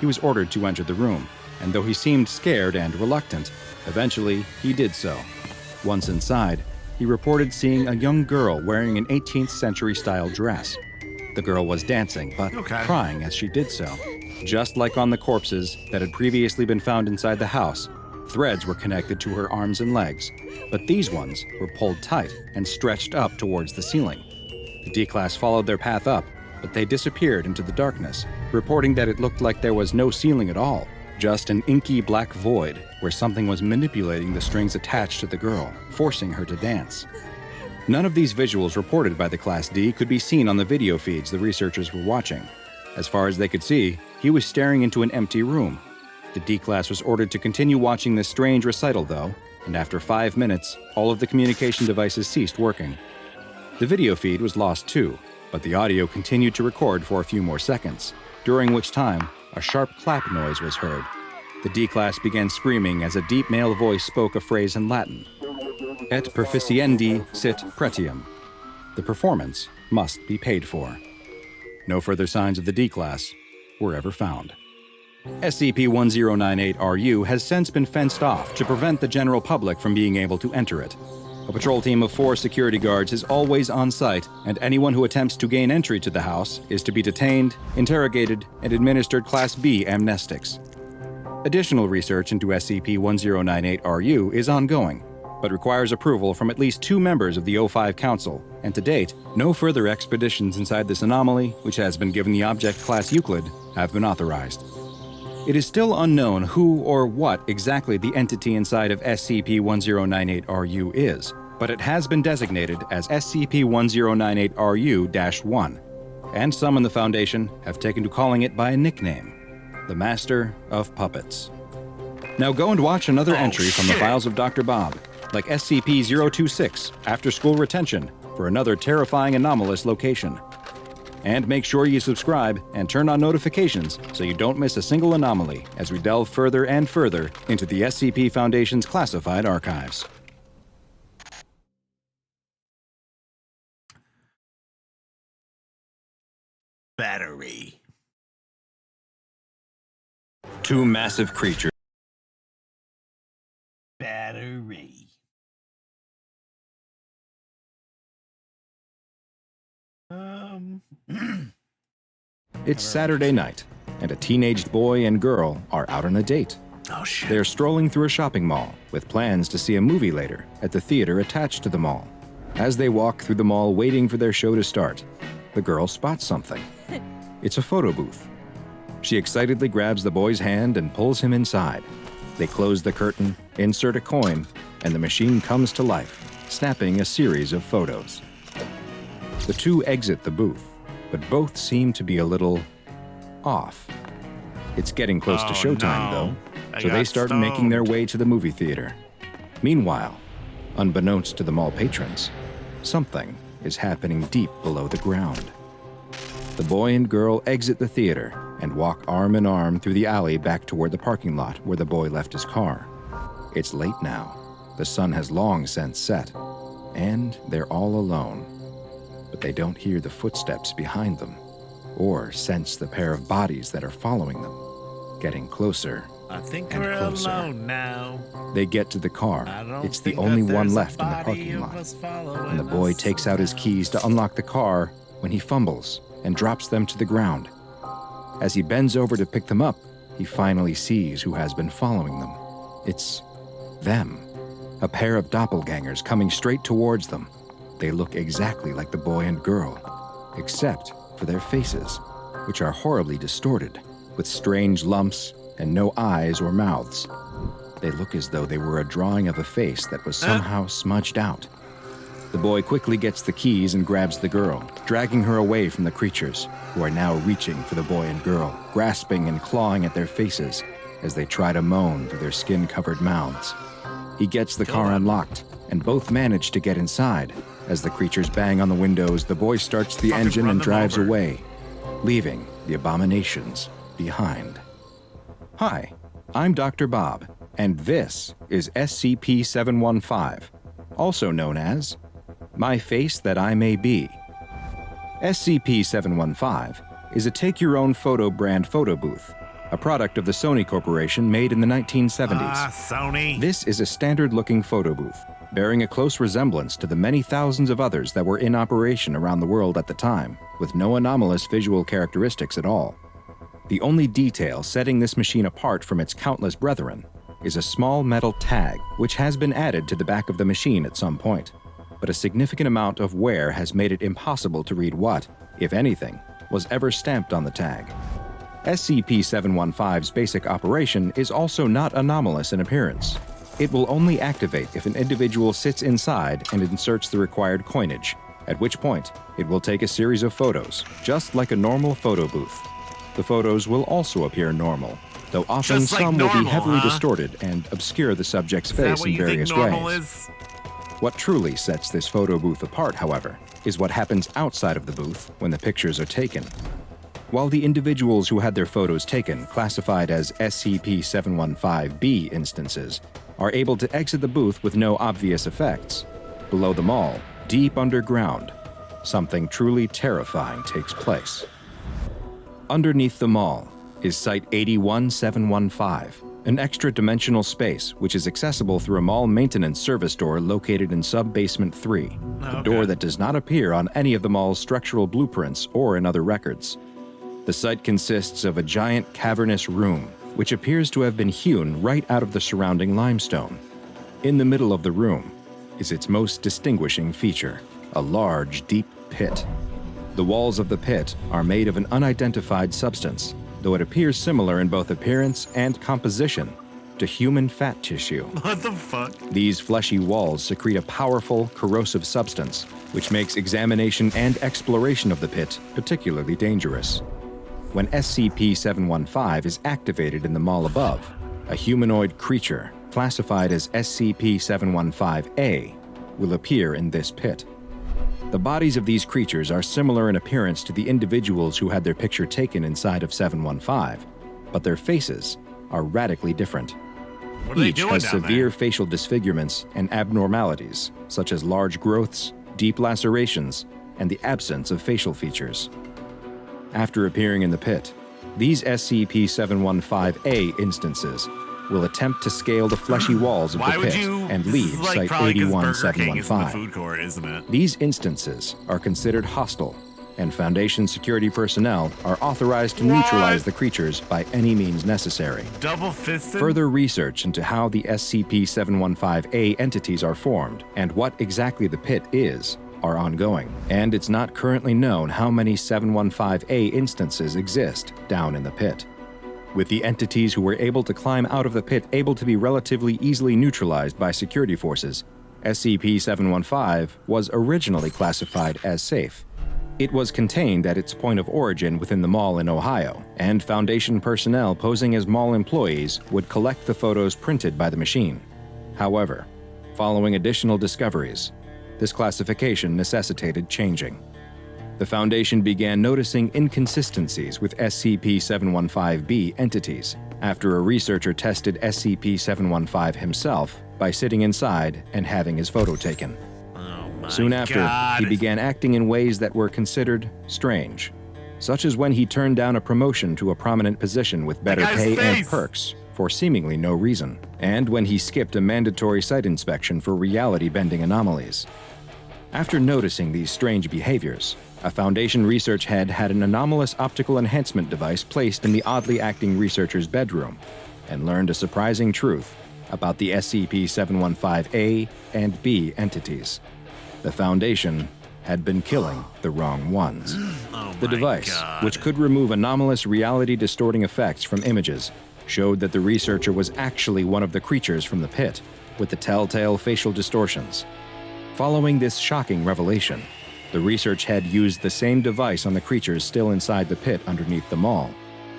He was ordered to enter the room, and though he seemed scared and reluctant, eventually he did so. Once inside, he reported seeing a young girl wearing an 18th century style dress. The girl was dancing, but crying as she did so. Just like on the corpses that had previously been found inside the house, threads were connected to her arms and legs, but these ones were pulled tight and stretched up towards the ceiling. The D-Class followed their path up, but they disappeared into the darkness, reporting that it looked like there was no ceiling at all, just an inky black void where something was manipulating the strings attached to the girl, forcing her to dance. None of these visuals reported by the Class D could be seen on the video feeds the researchers were watching. As far as they could see, he was staring into an empty room. The D-Class was ordered to continue watching this strange recital, though, and after 5 minutes, all of the communication devices ceased working. The video feed was lost too, but the audio continued to record for a few more seconds, during which time a sharp clap noise was heard. The D-Class began screaming as a deep male voice spoke a phrase in Latin, "Et perficiendi sit pretium." The performance must be paid for. No further signs of the D-Class were ever found. SCP-1098-RU has since been fenced off to prevent the general public from being able to enter it. A patrol team of 4 security guards is always on site, and anyone who attempts to gain entry to the house is to be detained, interrogated, and administered Class B amnestics. Additional research into SCP-1098-RU is ongoing, but requires approval from at least 2 members of the O5 Council, and to date, no further expeditions inside this anomaly, which has been given the object class Euclid, have been authorized. It is still unknown who or what exactly the entity inside of SCP-1098-RU is, but it has been designated as SCP-1098-RU-1, and some in the Foundation have taken to calling it by a nickname, the Master of Puppets. Now go and watch another entry from the files of Dr. Bob, like SCP-026, After School Retention, for another terrifying anomalous location. And make sure you subscribe and turn on notifications so you don't miss a single anomaly as we delve further and further into the SCP Foundation's classified archives. Battery. 2 massive creatures. Battery. It's Saturday night, and a teenaged boy and girl are out on a date. Oh shit. They're strolling through a shopping mall with plans to see a movie later at the theater attached to the mall. As they walk through the mall waiting for their show to start, the girl spots something. It's a photo booth. She excitedly grabs the boy's hand and pulls him inside. They close the curtain, insert a coin, and the machine comes to life, snapping a series of photos. The two exit the booth, but both seem to be a little off. It's getting close to showtime, though, so they start making their way to the movie theater. Meanwhile, unbeknownst to the mall patrons, something is happening deep below the ground. The boy and girl exit the theater and walk arm in arm through the alley back toward the parking lot where the boy left his car. It's late now. The sun has long since set, and they're all alone. But they don't hear the footsteps behind them, or sense the pair of bodies that are following them, getting closer I think and we're closer. alone now. They get to the car. I don't It's the think only that one there's a left in the body parking of lot. us following And the boy us takes out his keys to unlock the car when he fumbles and drops them to the ground. As he bends over to pick them up, he finally sees who has been following them. It's them. A pair of doppelgangers coming straight towards them. They look exactly like the boy and girl, except for their faces, which are horribly distorted, with strange lumps and no eyes or mouths. They look as though they were a drawing of a face that was somehow smudged out. The boy quickly gets the keys and grabs the girl, dragging her away from the creatures, who are now reaching for the boy and girl, grasping and clawing at their faces as they try to moan through their skin-covered mouths. He gets the car unlocked, and both manage to get inside. As the creatures bang on the windows, the boy starts the engine and drives away, leaving the abominations behind. Hi, I'm Dr. Bob, and this is SCP-715, also known as My Face That I May Be. SCP-715 is a take-your-own-photo brand photo booth, a product of the Sony Corporation made in the 1970s. Sony. This is a standard-looking photo booth, bearing a close resemblance to the many thousands of others that were in operation around the world at the time, with no anomalous visual characteristics at all. The only detail setting this machine apart from its countless brethren is a small metal tag which has been added to the back of the machine at some point, but a significant amount of wear has made it impossible to read what, if anything, was ever stamped on the tag. SCP-715's basic operation is also not anomalous in appearance. It will only activate if an individual sits inside and inserts the required coinage, at which point it will take a series of photos, just like a normal photo booth. The photos will also appear normal, though often Just like some will be normal, heavily huh? distorted and obscure the subject's Is that face what in you think various normal ways. is? What truly sets this photo booth apart, however, is what happens outside of the booth when the pictures are taken. While the individuals who had their photos taken, classified as SCP-715-B instances, are able to exit the booth with no obvious effects, below the mall, deep underground, something truly terrifying takes place. Underneath the mall is Site 81715, an extra-dimensional space which is accessible through a mall maintenance service door located in Sub-Basement 3, a door that does not appear on any of the mall's structural blueprints or in other records. The site consists of a giant cavernous room, which appears to have been hewn right out of the surrounding limestone. In the middle of the room is its most distinguishing feature, a large, deep pit. The walls of the pit are made of an unidentified substance, though it appears similar in both appearance and composition to human fat tissue. What the fuck? These fleshy walls secrete a powerful, corrosive substance, which makes examination and exploration of the pit particularly dangerous. When SCP-715 is activated in the mall above, a humanoid creature, classified as SCP-715-A, will appear in this pit. The bodies of these creatures are similar in appearance to the individuals who had their picture taken inside of 715, but their faces are radically different. What are they Each doing has down severe facial disfigurements and abnormalities, such as large growths, deep lacerations, and the absence of facial features. After appearing in the pit, these SCP-715-A instances will attempt to scale the fleshy walls of Why the would pit you? and This leave is like Site probably 'cause Burger King is in the 81715. food court, isn't it? These instances are considered hostile, and Foundation security personnel are authorized to neutralize the creatures by any means necessary. Double fisted. Further research into how the SCP-715-A entities are formed and what exactly the pit is are ongoing, and it's not currently known how many 715-A instances exist down in the pit. With the entities who were able to climb out of the pit able to be relatively easily neutralized by security forces, SCP-715 was originally classified as safe. It was contained at its point of origin within the mall in Ohio, and Foundation personnel posing as mall employees would collect the photos printed by the machine. However, following additional discoveries, this classification necessitated changing. The Foundation began noticing inconsistencies with SCP-715-B entities after a researcher tested SCP-715 himself by sitting inside and having his photo taken. Soon after, he began acting in ways that were considered strange, such as when he turned down a promotion to a prominent position with better pay and perks for seemingly no reason, and when he skipped a mandatory site inspection for reality-bending anomalies. After noticing these strange behaviors, a Foundation research head had an anomalous optical enhancement device placed in the oddly acting researcher's bedroom and learned a surprising truth about the SCP-715-A and B entities. The Foundation had been killing the wrong ones. The device, which could remove anomalous reality-distorting effects from images, showed that the researcher was actually one of the creatures from the pit, with the telltale facial distortions. Following this shocking revelation, the research head used the same device on the creatures still inside the pit underneath the mall.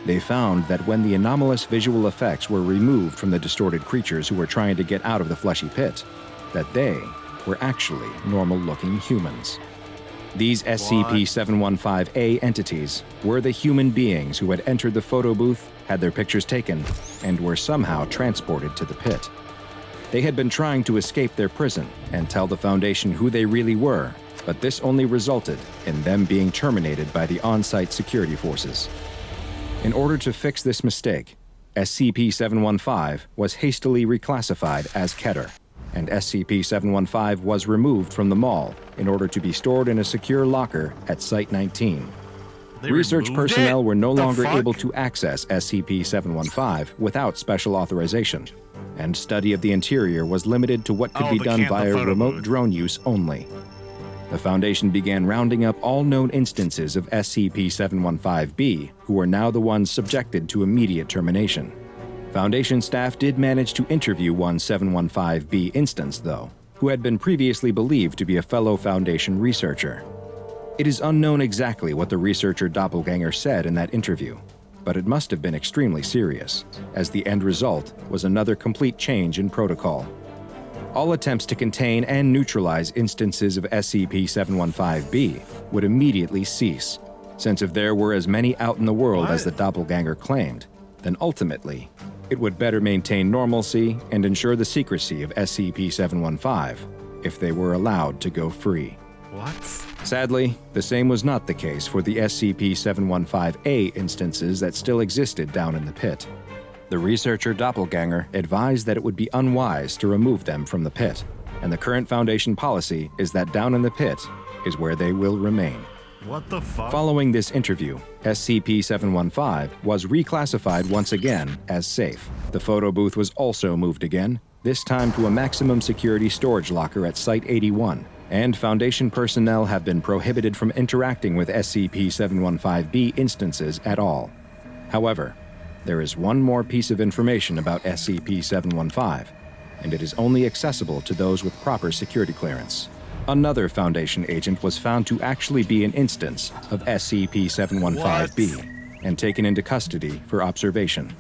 They found that when the anomalous visual effects were removed from the distorted creatures who were trying to get out of the fleshy pit, that they were actually normal-looking humans. These SCP-715-A entities were the human beings who had entered the photo booth, had their pictures taken, and were somehow transported to the pit. They had been trying to escape their prison and tell the Foundation who they really were, but this only resulted in them being terminated by the on-site security forces. In order to fix this mistake, SCP-715 was hastily reclassified as Keter, and SCP-715 was removed from the mall in order to be stored in a secure locker at Site-19. Research personnel were no longer able to access SCP-715 without special authorization, and study of the interior was limited to what could be done via remote drone use only. The Foundation began rounding up all known instances of SCP-715-B, who were now the ones subjected to immediate termination. Foundation staff did manage to interview one 715-B instance, though, who had been previously believed to be a fellow Foundation researcher. It is unknown exactly what the researcher doppelganger said in that interview, but it must have been extremely serious, as the end result was another complete change in protocol. All attempts to contain and neutralize instances of SCP-715-B would immediately cease, since if there were as many out in the world as the doppelganger claimed, then ultimately, it would better maintain normalcy and ensure the secrecy of SCP-715 if they were allowed to go free. What? Sadly, the same was not the case for the SCP-715-A instances that still existed down in the pit. The researcher doppelganger advised that it would be unwise to remove them from the pit, and the current Foundation policy is that down in the pit is where they will remain. What the fuck? Following this interview, SCP-715 was reclassified once again as safe. The photo booth was also moved again, this time to a maximum security storage locker at Site-81, and Foundation personnel have been prohibited from interacting with SCP-715-B instances at all. However, there is one more piece of information about SCP-715, and it is only accessible to those with proper security clearance. Another Foundation agent was found to actually be an instance of SCP-715-B and taken into custody for observation.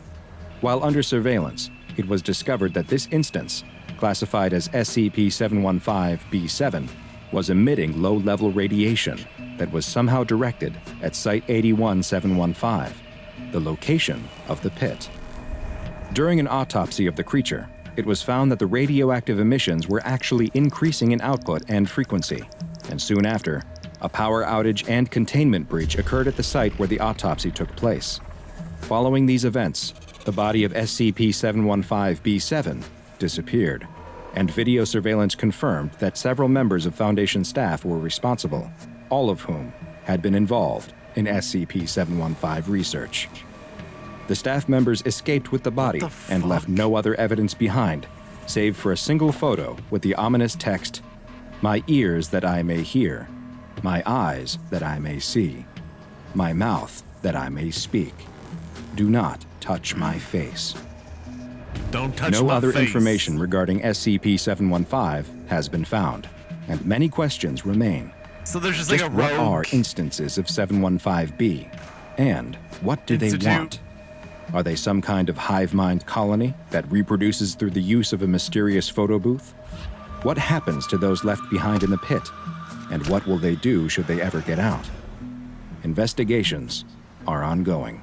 While under surveillance, it was discovered that this instance, classified as SCP-715-B7, was emitting low-level radiation that was somehow directed at Site-81-715, the location of the pit. During an autopsy of the creature, it was found that the radioactive emissions were actually increasing in output and frequency, and soon after, a power outage and containment breach occurred at the site where the autopsy took place. Following these events, the body of SCP-715-B7 disappeared, and video surveillance confirmed that several members of Foundation staff were responsible, all of whom had been involved in SCP-715 research. The staff members escaped with the body and left no other evidence behind, save for a single photo with the ominous text, "My ears that I may hear, my eyes that I may see, my mouth that I may speak. Do not touch my face." Don't touch No my other face. information regarding SCP-715 has been found, and many questions remain. So there's just like a What are rogue instances of 715B? And what do they Institute. want? Are they some kind of hive mind colony that reproduces through the use of a mysterious photo booth? What happens to those left behind in the pit? And what will they do should they ever get out? Investigations are ongoing.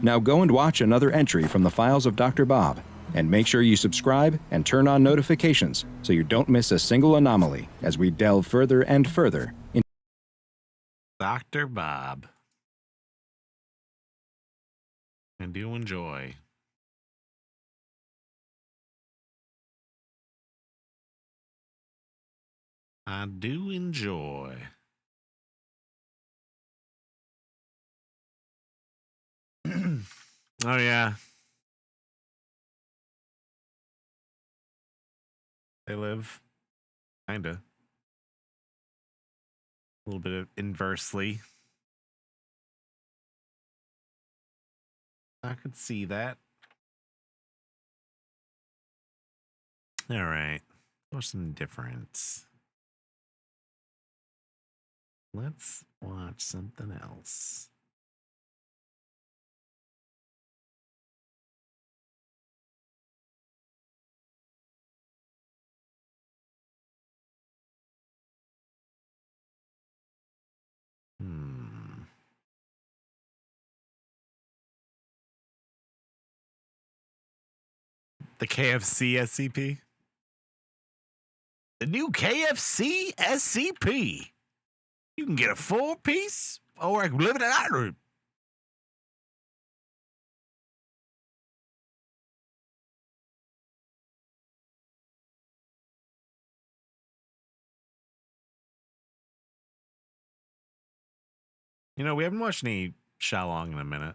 Now go and watch another entry from the files of Dr. Bob, and make sure you subscribe and turn on notifications so you don't miss a single anomaly as we delve further and further into Dr. Bob. I do enjoy. I do enjoy. Oh, yeah. They live. Kinda. A little bit of inversely. I could see that. All right. What's some difference? Let's watch something else. The KFC SCP? The new KFC SCP. You can get a 4-piece or a limited item. You know, we haven't watched any Shalong in a minute.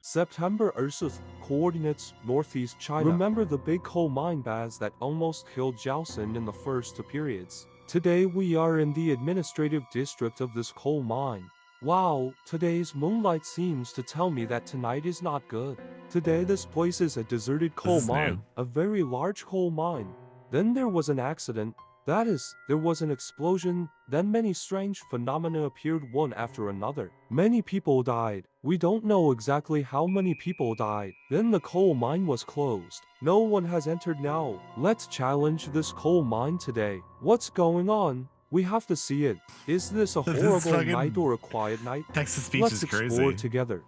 September Ursus, coordinates northeast China. Remember the big coal mine baz that almost killed Jiaosin in the first two periods? Today we are in the administrative district of this coal mine. Wow, today's moonlight seems to tell me that tonight is not good. Today this place is a deserted coal mine, a very large coal mine. Then there was an accident. That is, there was an explosion, then many strange phenomena appeared one after another. Many people died. We don't know exactly how many people died. Then the coal mine was closed. No one has entered now. Let's challenge this coal mine today. What's going on? We have to see it. Is this a horrible night or a quiet night? Texas speech Let's is explore crazy. together.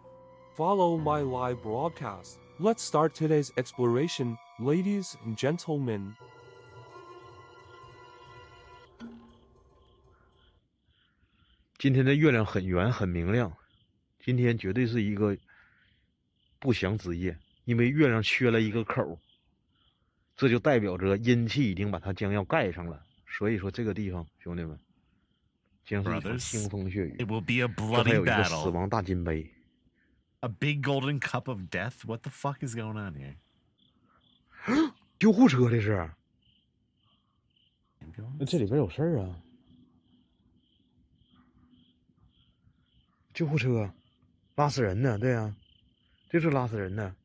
Follow my live broadcast. Let's start today's exploration, ladies and gentlemen. 今天的月亮很圆很明亮，今天绝对是一个不祥之夜，因为月亮缺了一个口，这就代表着阴气已经把它将要盖上了。所以说这个地方，兄弟们，将是一场腥风血雨。 It will be a 这 bloody 还有一个死 battle. 亡大金杯。 A big golden cup of death? What the fuck is going on here? 救护车这是？ Ambulance? 这里边有事儿啊！救护车，拉死人呢？对呀，这是拉死人呢。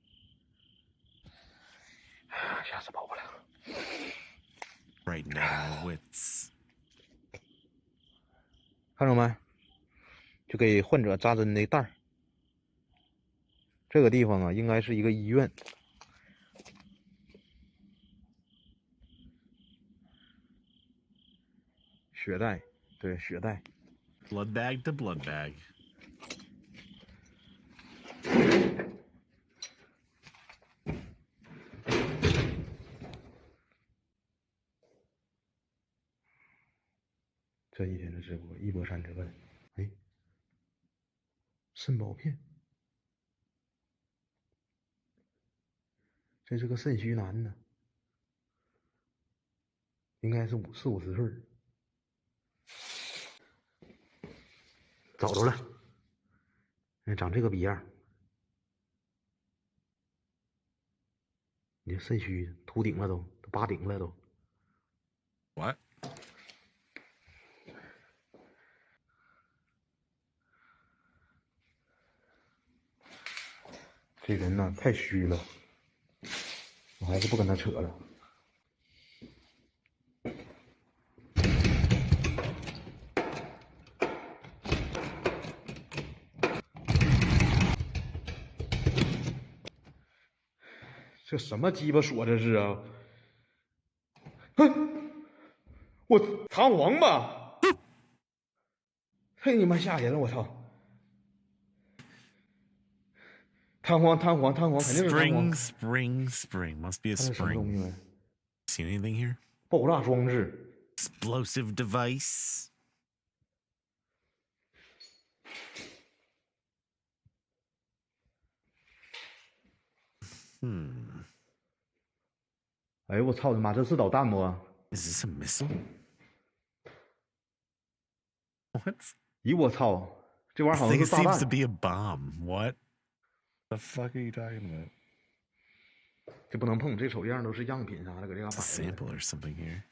吓死宝宝了！ Right now, my wits. 看着没？就给患者扎针的袋儿。这个地方啊，应该是一个医院。血袋，对，血袋。Blood bag to blood bag. 这一天的直播，一波三折的。哎，肾宝片，这是个肾虚男呢，应该是50岁。找着了，长这个逼样，你这肾虚秃顶了都拔顶了都。What? 这人呐太虚了，我还是不跟他扯了。这什么鸡巴锁这是啊？我弹簧吧！太你妈吓人了！我操！弹簧，肯定是弹簧。Spring. Must be a 它是什么东西 spring. 呢？ See anything here? 爆炸装置。 Explosive device. Hmm. 哎呦我操他妈！这是导弹不？ Is this a missile? What? 咦我操！这玩意儿 This 好像 thing 是炸 seems to 弹。 be a bomb. What the fuck are you talking about? 这不能碰，这手样都是样品啥的，搁这嘎 It's a 摆着。 sample or something here.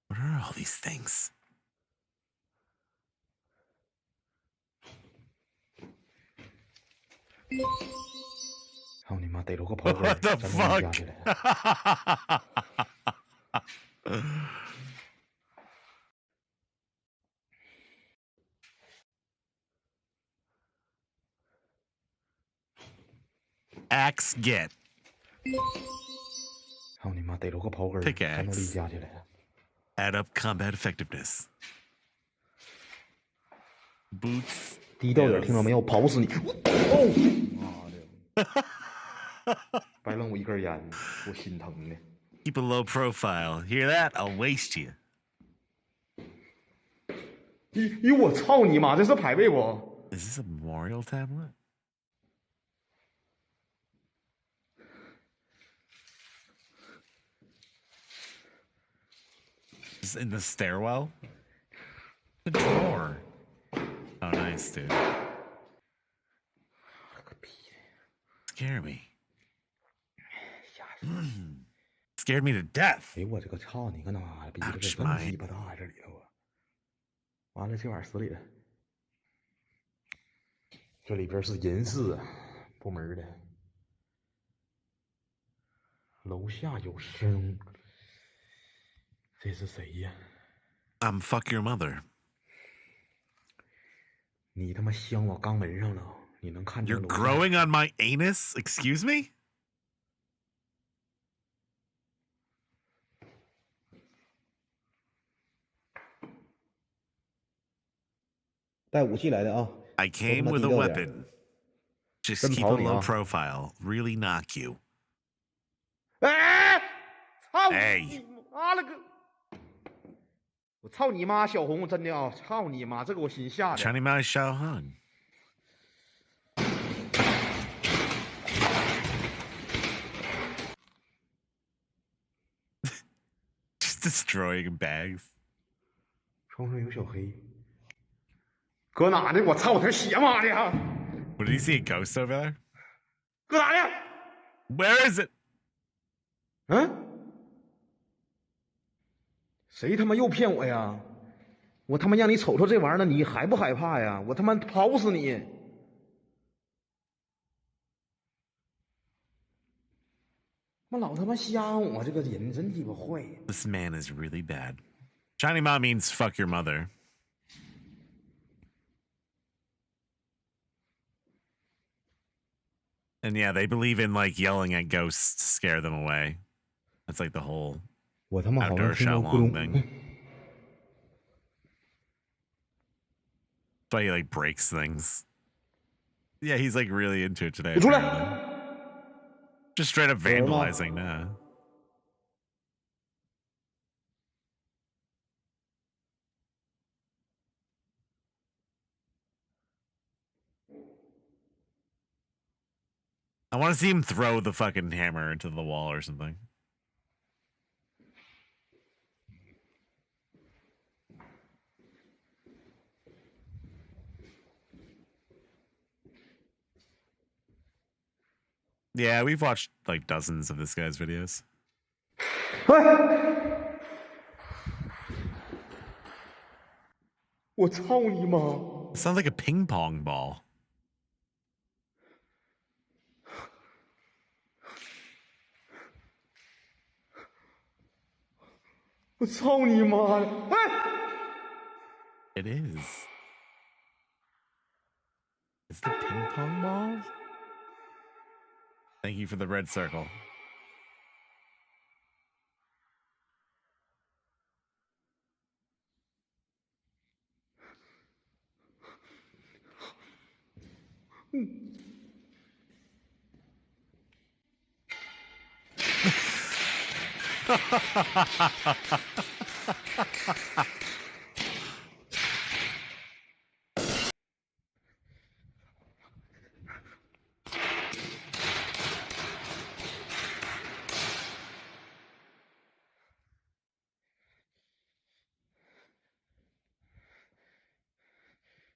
What are all these things? 操你妈！逮着个刨根， What the 真他妈压 fuck? 起来了。Axe get. 操你妈！逮着个刨根， Pickaxe 战斗力加起来了。 Add up combat effectiveness. Boots. 低调点，听到没有？刨死你！哦，妈的！白扔我一根烟，我心疼的。 Keep a low profile. Hear that? I'll waste you. 咦，我操你妈！这是牌位不？ Is this a memorial tablet? Is it in the stairwell? The drawer. Oh, nice, dude. Scare me. Scared me to death. 哎，我这个操你个妈的逼！这这么鸡巴大这里头啊！完了，这玩意儿死里了。这里边是银饰部门的。楼下有声，这是谁呀？ I'm fuck your mother. 你他妈镶我肛门上了，你能看见 You're 楼下？ growing on my anus? Excuse me? 带武器来的啊！ I came with a weapon. Just keep a low profile. Really knock you. 哎！操哎你妈了个！我操你妈，小红，真的啊！操你妈，这给我心吓的。 Chinese Mao Shao Han. Just destroying bags. 床上有小黑，搁哪呢？我操！我这血妈的呀！ What, did you see a ghost over there? 搁哪呢？ Where is it? 嗯？谁他妈又骗我呀？我他妈让你瞅瞅这玩意儿了，你害不害怕呀？我他妈刨死你！妈老他妈瞎我，这个人真鸡巴坏。 This man is really bad. Chinese Ma means fuck your mother. And yeah, they believe in like yelling at ghosts to scare them away. That's like the whole 我他妈好 outdoor 像听到 Shaolong 咕 thing. 咚。 That's why he like breaks things. Yeah, he's like really into it today. 你出来！ apparently. Just straight up vandalizing, nah. I want to see him throw the fucking hammer into the wall or something. Yeah, we've watched like dozens of this guy's videos. 喂！我操你妈！ It sounds like a ping pong ball. 我操你妈的！哎！ It is. Is it a ping pong ball? Thank you for the red circle. Ha ha ha ha ha.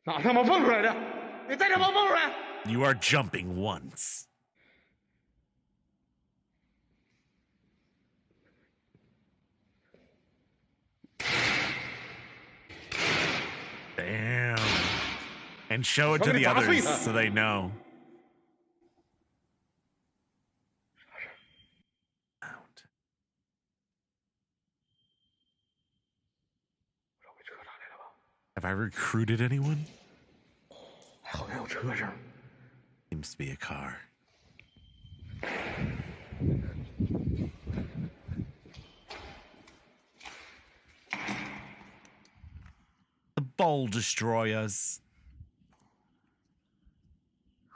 哪他妈蹦出来的？你再他妈蹦出来！ You are jumping once. Damn. And show it to the others so they know. Out. Have I recruited anyone? 好像有车声。 Seems to be a car. The ball destroyers.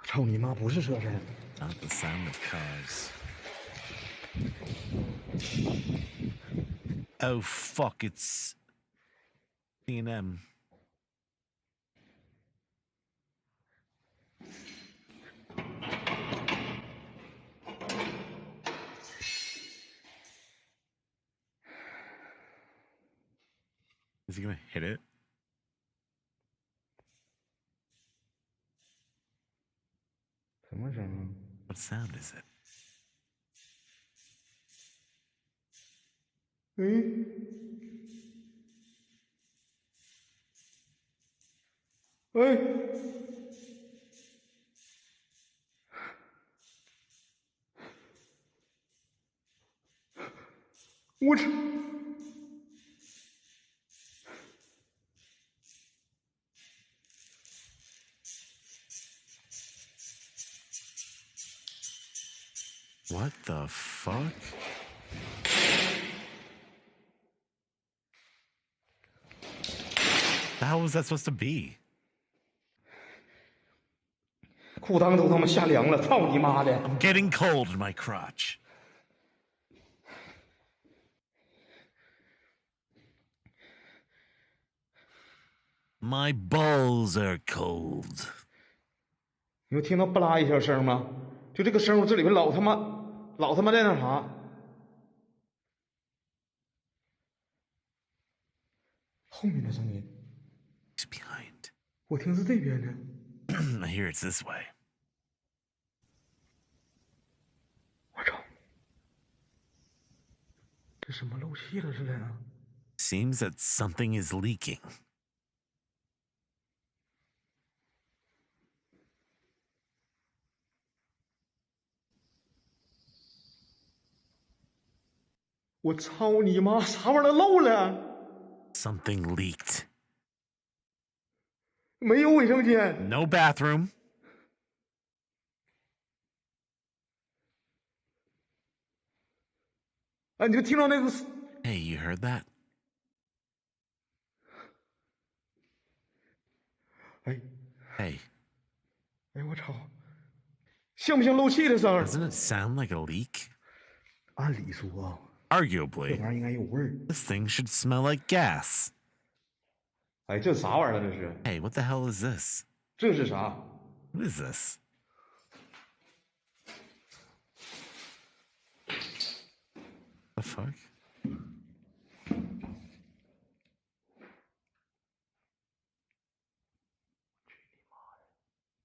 操你妈！不是车声。 Not the sound of cars. Oh fuck! It's C&M. Is he gonna hit it? What sound is it? 嗯。哎！我操！ What the fuck? How was that supposed to be? 裤裆都他妈吓凉了！操你妈的！ I'm getting cold in my crotch. My balls are cold. 你有听到不拉一下声吗？就这个声，这里边老他妈在那啥。后面的声音。 It's behind. 我听是这边的。 I hear it's this way. 我操！这什么漏气了似的呢？ Seems that something is leaking. 我操你妈！啥玩意儿漏了？ Something leaked. 没有卫生间。 No bathroom. 哎，你就听到那个？ Hey, you heard that? 哎， Hey, 哎我操！像不像漏气的声？ doesn't it sound like a leak? 按理说，这 Arguably, 玩意儿应该有味儿。 this thing should smell like gas. 哎，这啥玩意儿啊？这是？ Hey, what the hell is this? 这是啥？ What is this? The fuck?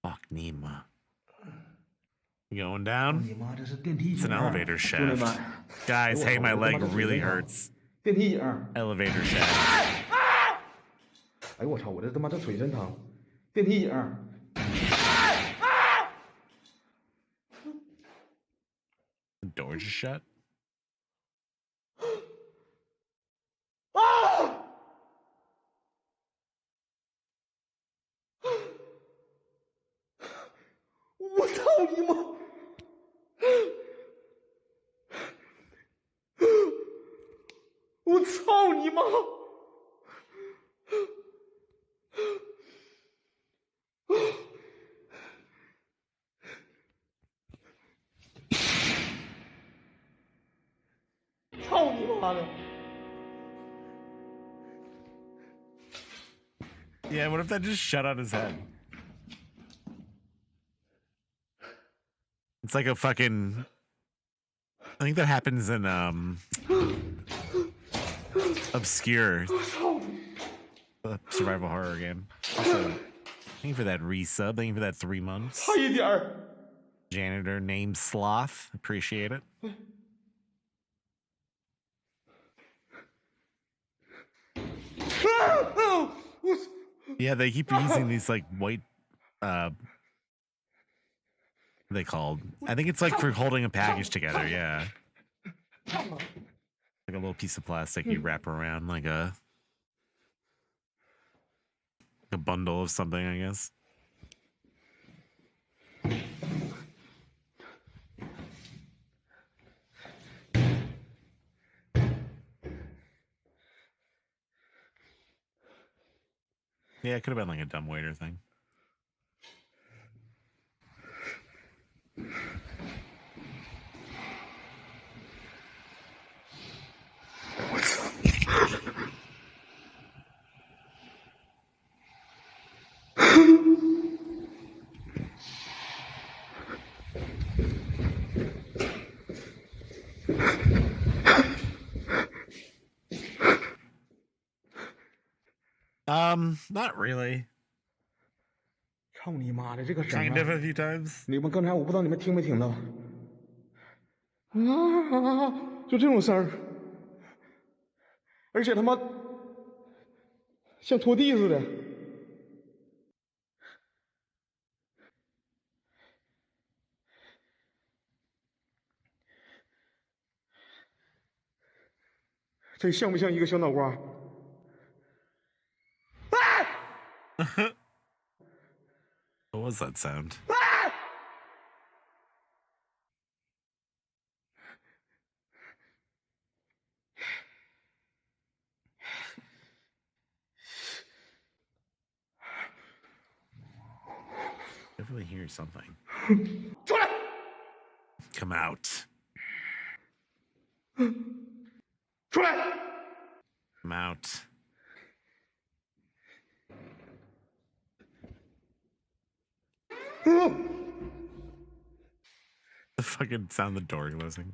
Fuck Nima. Going 操 down. 你妈，这是电梯 It's 井 an elevator 兄弟们 shaft. Guys, 哎 hey, 呦我 my 操，我他妈 leg 这水 really 真疼 hurts. 电梯井， Elevator shaft. 哎呦我操，我这他妈这腿真疼，电梯井。 The door just shut. 我操你妈！我操你妈！操你妈的！ Yeah, what if that just shut on his head? It's like a fucking... I think that happens in, Obscure. Survival horror game. Also, thank you for that resub. Thank you for that 3 months. 差一点儿。 Janitor named Sloth. Appreciate it. Yeah, they keep using these like white what are they called? I think it's like for holding a package together, yeah. Like a little piece of plastic you wrap around like a bundle of something, I guess. Yeah, it could have been like a dumbwaiter thing. Not really. 操你妈的，这个声 Kind of 啊！ a few times. 你们刚才我不知道你们听没听到？就这种声儿，而且他妈像拖地似的。这像不像一个小脑瓜？ What was that sound? Definitely hear something. 出来！ Come out. 出来！ Come out. The fucking sound the door closing.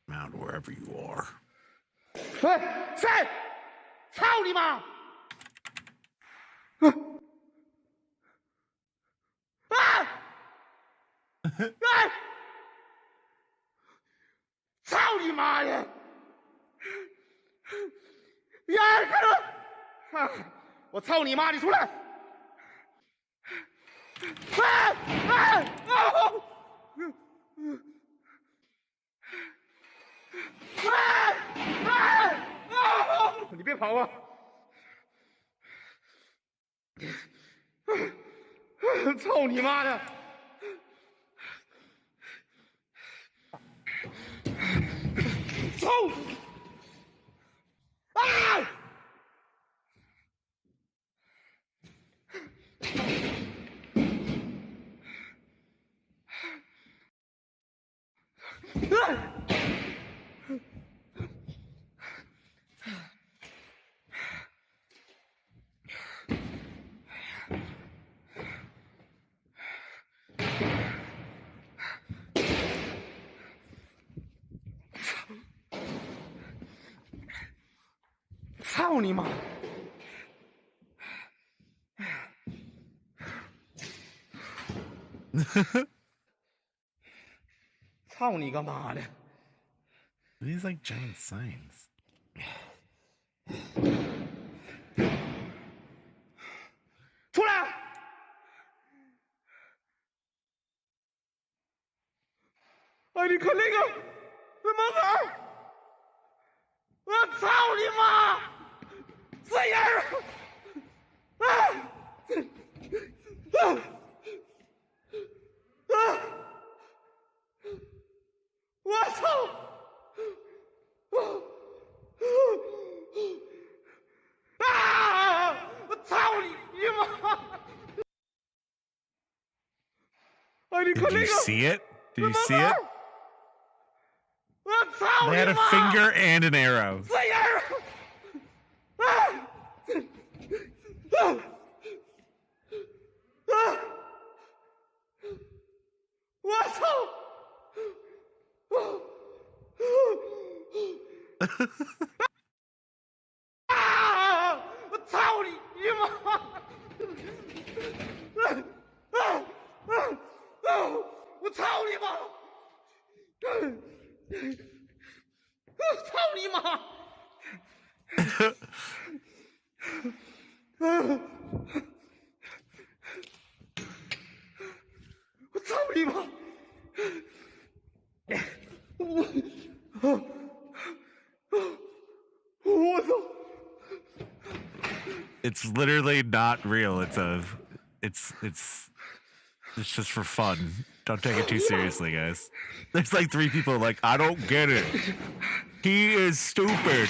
Come out wherever you are. 哎，谁？操你妈！哎！操你妈呀！呀，看着！我操你妈！你出来！你别跑啊！操你妈的！操！啊！操你妈！操你干嘛的？ These like giant signs. 出来！哎，你看那个门口，我操你妈！这样啊！我操！我操你妈！哎，你看 Did 那 you 个 see it? Did you see it? 我操 They 你 had a 妈！ finger and an arrow. 这样我操！我操你妈！我操你妈！我操你妈！我操你妈！我操！ It's literally not real. It's just for fun. Don't take it too seriously, guys. There's like 3 people like, I don't get it. He is stupid.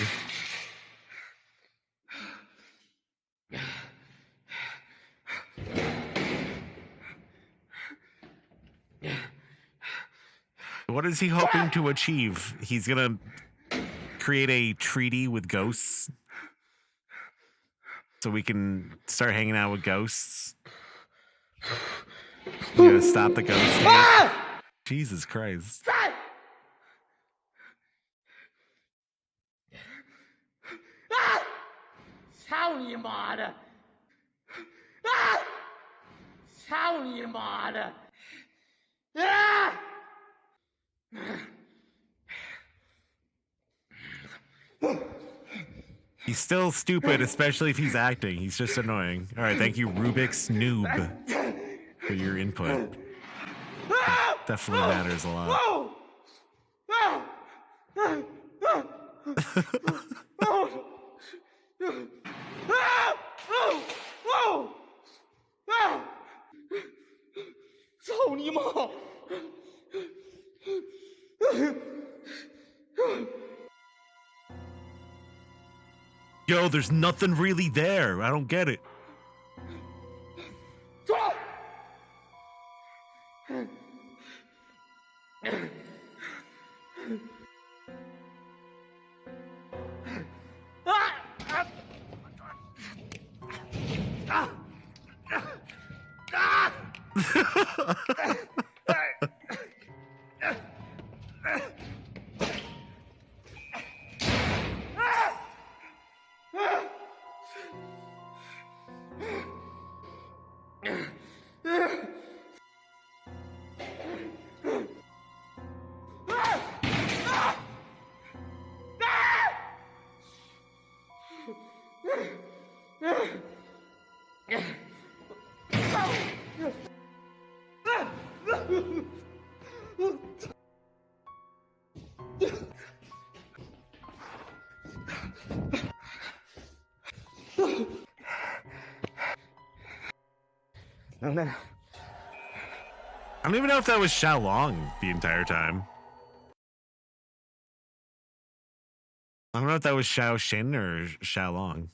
What is he hoping to achieve? He's gonna create a treaty with ghosts so we can start hanging out with ghosts. You gonna stop the ghost hate? Jesus Christ. 操你妈的！操你妈的！ He's still stupid, especially if he's acting. He's just annoying. All right, thank you, Rubik's Noob, for your input. It definitely matters a lot. Yo, there's nothing really there. I don't get it. I don't even know if that was Xiaolong the entire time. I don't know if that was Xiao Xin or Xiaolong.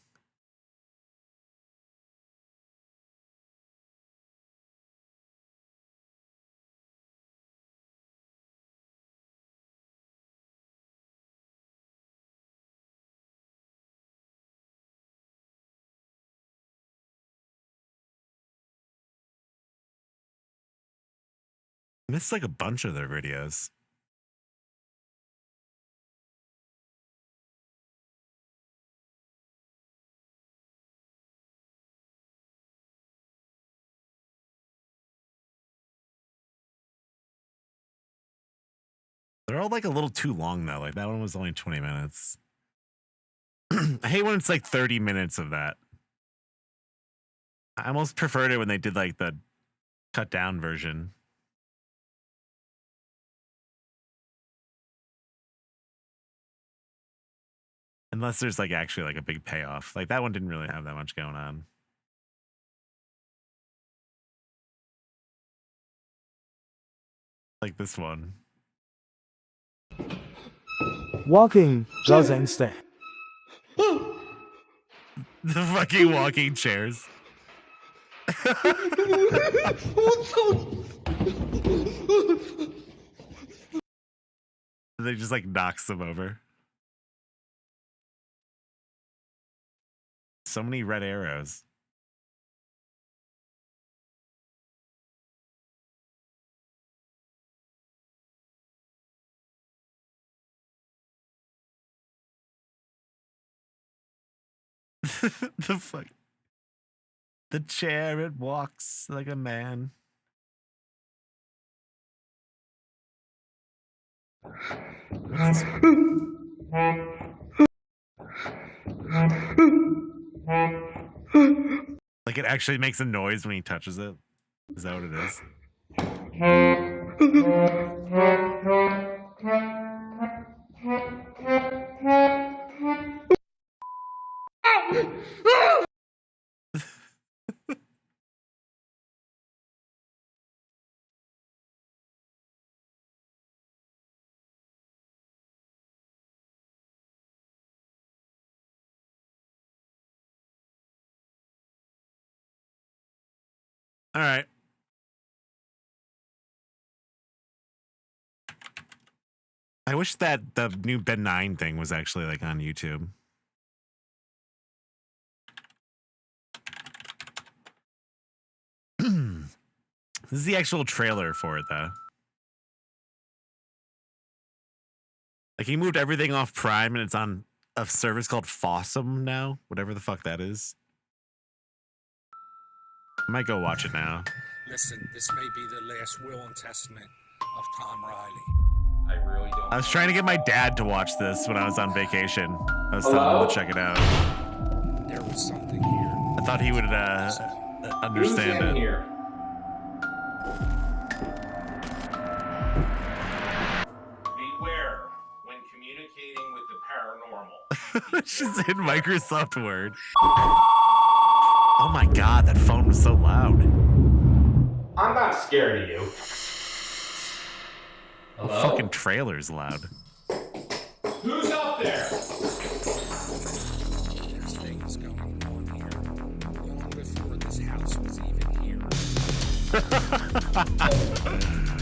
I missed like a bunch of their videos. They're all like a little too long though. Like that one was only 20 minutes. I hate when it's like 30 minutes of that. I almost preferred it when they did like the cut down version. Unless there's like actually like a big payoff. Like that one didn't really have that much going on. Like this one. Walking doesn't stay. The fucking walking chairs. They just like knocks them over. So many red arrows. The fuck. The chair, it walks like a man. Like it actually makes a noise when he touches it. Is that what it is? All right. I wish that the new Ben 9 thing was actually like on YouTube. This is the actual trailer for it though. Like he moved everything off Prime and it's on a service called Fossum now, whatever the fuck that is. I might go watch it now. Listen, this may be the last will and testament of Tom Riley. I really don't. I was trying to get my dad to watch this when I was on vacation. I was telling him to check it out. There was something here. I thought he would understand Who's in it. here? Beware when communicating with the paranormal. She's in Microsoft Word. Oh my god, that phone was so loud. I'm not scared of you. The Hello? fucking trailer's loud. Who's up there? There's things going on here. Long before this house was even here.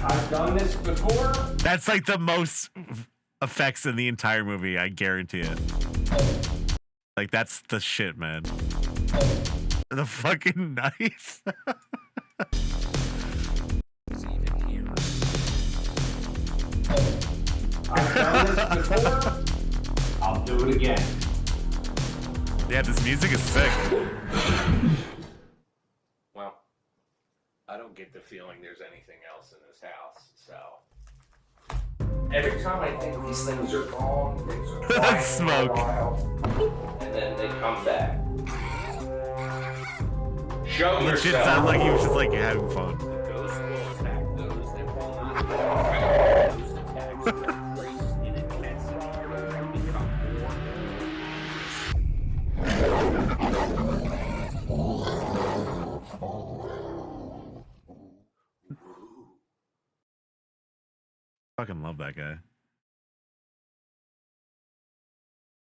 I've done this before. That's like the most effects in the entire movie, I guarantee it. Like that's the shit, man. The fucking knife. Was even here. I've done this before. I'll do it again. Yeah, this music is sick. Well, I don't get the feeling there's anything else in this house, so. Every time I think these things are gone, things are quiet Smoke. for a while, and then they come back. Show Legit yourself. sounds like he was just like having fun. The ghost will attack those that will not. Those attacks take place in intensity and become more. Fucking love that guy.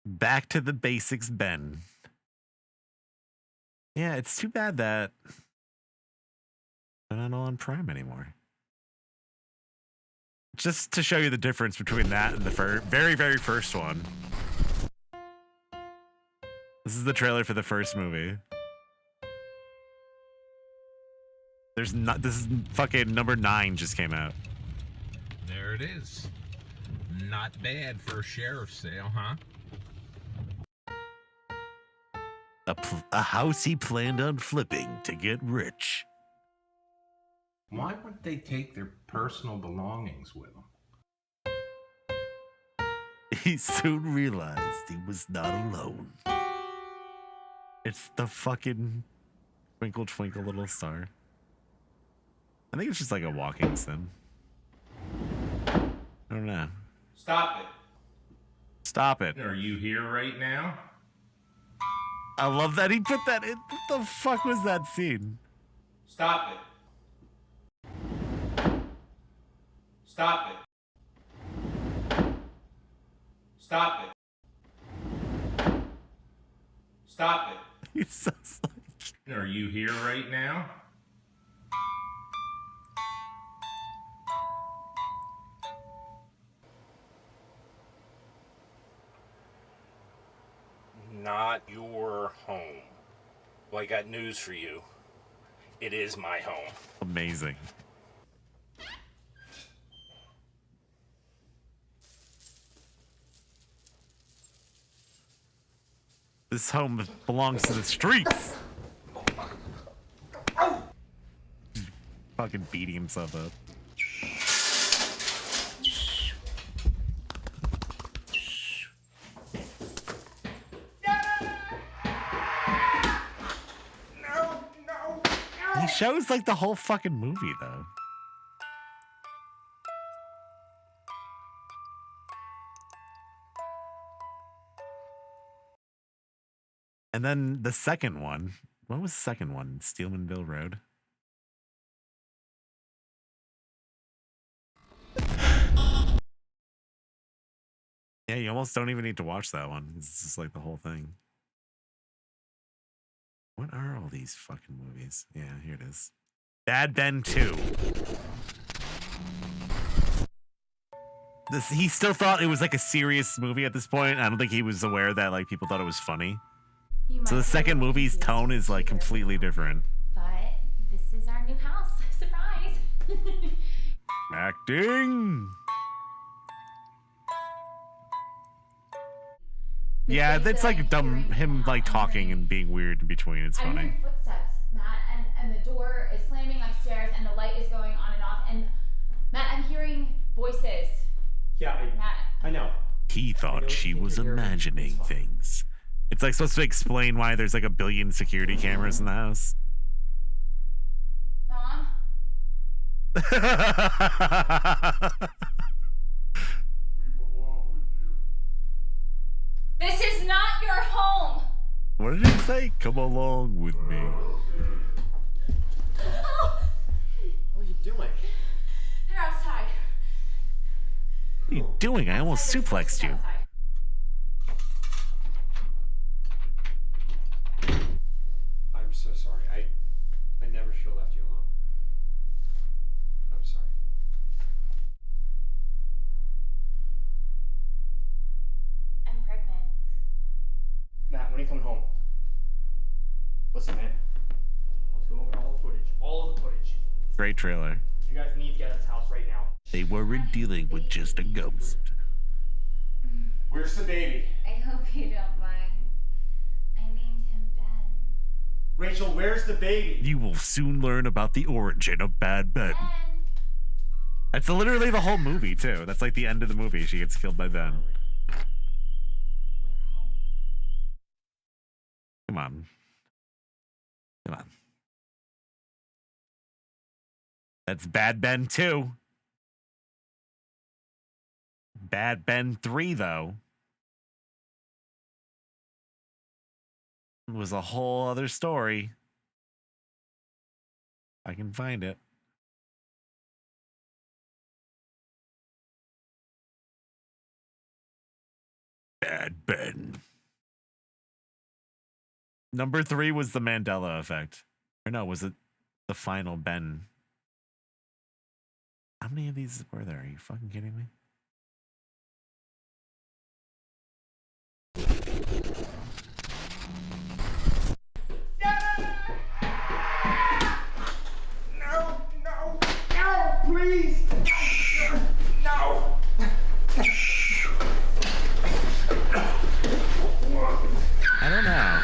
Back to the basics, Ben. Yeah, it's too bad that they're not on Prime anymore. Just to show you the difference between that and the very, very first one. This is the trailer for the first movie. There's not. This is fucking number 9 just came out. There it is. Not bad for a sheriff's sale, huh? A house he planned on flipping to get rich. Why would they take their personal belongings with them? He soon realized he was not alone. It's the fucking Twinkle Twinkle Little Star. I think it's just like a walking sim. I don't know. Stop it. Stop it. Are you here right now? I love that he put that in. What the fuck was that scene? Stop it. Stop it. Stop it. Stop it. He's so like... Are you here right now? Not your home. Well, I got news for you. It is my home. Amazing. This home belongs to the streets. Fucking beating himself up. He shows like the whole fucking movie though. And then the second one. What was the second one? Steelmanville Road? Yeah, you almost don't even need to watch that one. It's just like the whole thing. What are all these fucking movies? Yeah, here it is. Bad Ben 2. He still thought it was like a serious movie at this point. I don't think he was aware that like people thought it was funny. So the second movie's tone is like completely different. But this is our new house. Surprise! Acting. Yeah, that's like dumb. Him like talking and being weird in between. It's I'm funny. hearing footsteps, Matt, and the door is slamming upstairs, and the light is going on and off. And Matt, I'm hearing voices. Yeah, Matt. I know. He thought she was imagining things. It's like supposed to explain why there's like a billion security cameras in the house. Mom? This is not your home! What did he say? Come along with me. Oh! What are you doing? They're outside. What are you doing? I almost suplexed you. I'm so sorry. I never should have left you alone. I'm sorry. I'm pregnant. Matt, when are you coming home? Listen, man. I was going over all the footage. All of the footage. Great trailer. You guys need to get out of this house right now. They weren't dealing with just a ghost. Where's the baby? I hope you don't mind. I named him Ben. Rachel, where's the baby? You will soon learn about the origin of Bad Ben. That's literally the whole movie, too. That's like the end of the movie. She gets killed by Ben. Come on. Come on. That's Bad Ben 2. Bad Ben 3, though, was a whole other story. I can find it. Bad Ben. Number 3 was the Mandela effect. Or no, was it the final Ben? How many of these were there? Are you fucking kidding me? No, no, no, please. No. I don't know.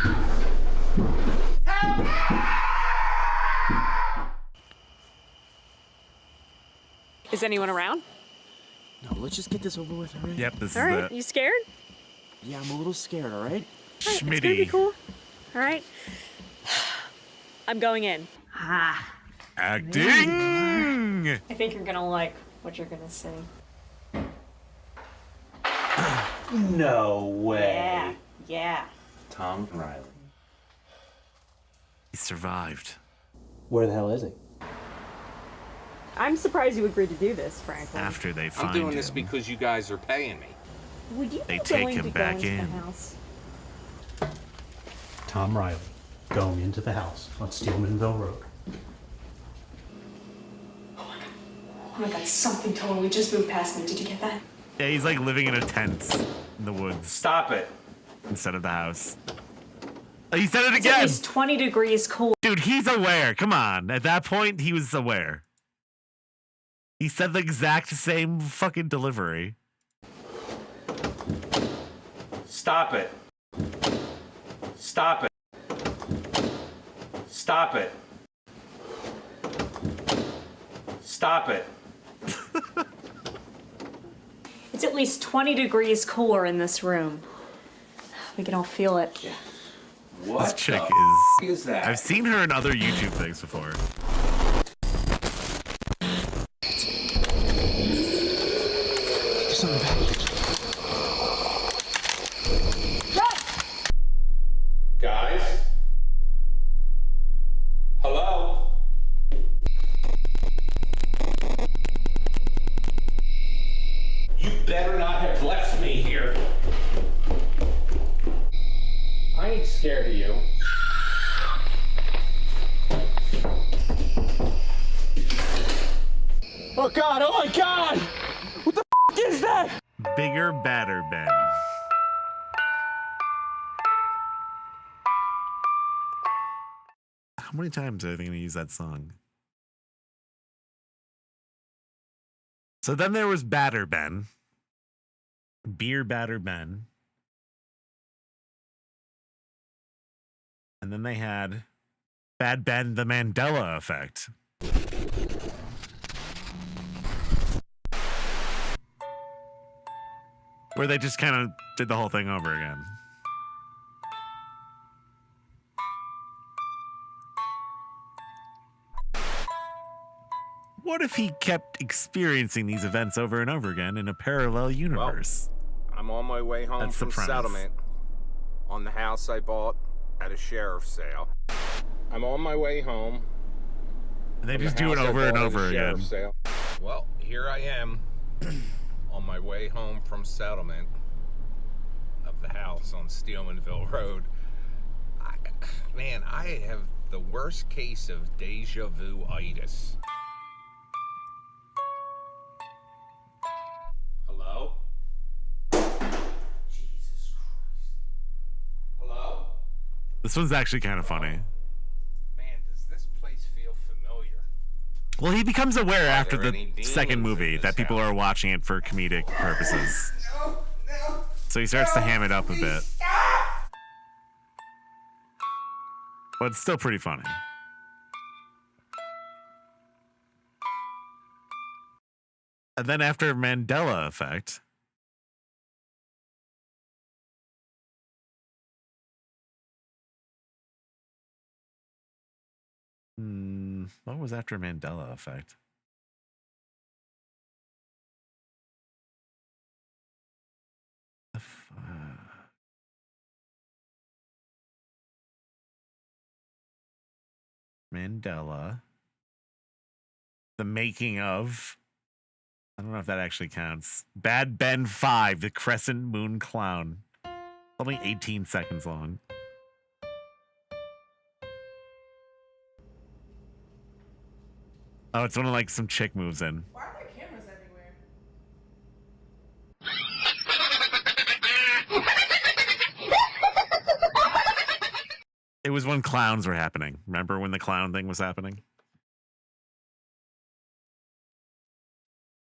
Is anyone around? No, let's just get this over with, all right? Yep, this All is right, it. you scared? Yeah, I'm a little scared, all right? All right, it's gonna be Schmitty. cool. All right. I'm going in. Acting. I think you're gonna like what you're gonna see. No way. Yeah. Tom Riley. He survived. Where the hell is he? I'm surprised you agreed to do this, frankly. After they find I'm doing him, this because you guys are paying me. Would you they be take willing him to back go into in. the house? Tom Riley, going into the house on Steelmanville Road. Oh my god, something totally just moved past me. Did you get that? Yeah, he's like living in a tent in the woods. Stop it. Instead of the house. Oh, he said it It's at again. least 20 degrees cool. Dude, he's aware. Come on. At that point, he was aware. He said the exact same fucking delivery. Stop it. Stop it. Stop it. Stop it. It's at least 20 degrees cooler in this room. We can all feel it. What This chick is that? I've seen her in other YouTube things before. Just on the package. Guys? Hello? You better not have left me here. I ain't scared of you. Oh God, oh my God! What the is that? Bigger, badder Ben. How many times are they going to use that song? So then there was Batter Ben. Beer Batter Ben. And then they had Bad Ben, the Mandela Effect. Where they just kind of did the whole thing over again. What if he kept experiencing these events over and over again in a parallel universe? I'm on my way home That's the from premise. settlement on the house I bought at a sheriff's sale. I'm on my way home. And they from just the do it house I over and bought at a over again. sheriff's sale. Well, here I am on my way home from settlement of the house on Steelmanville Road. Man, I have the worst case of deja vu-itis. Hello? Jesus Christ. Hello? This one's actually kind of funny. Man, does this place feel familiar? Well, he becomes aware after there the any second demons in movie this that people house? are watching it for comedic purposes. No, So he starts to ham it up a bit. But it's still pretty funny. And then after Mandela Effect, what was after Mandela Effect? The Mandela. The making of. I don't know if that actually counts. Bad Ben 5, the Crescent Moon Clown. Only 18 seconds long. Oh, it's when like some chick moves in. Why are there cameras everywhere? It was when clowns were happening. Remember when the clown thing was happening?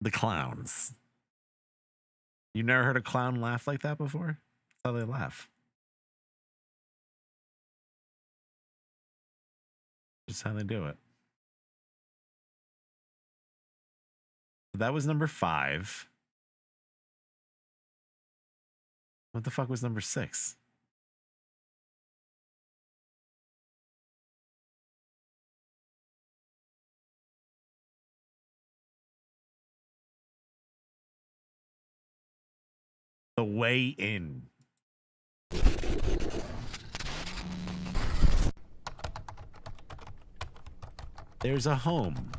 The clowns. You never heard a clown laugh like that before? That's how they laugh. Just how they do it. That was number 5. What the fuck was number 6? The Way In. There's a home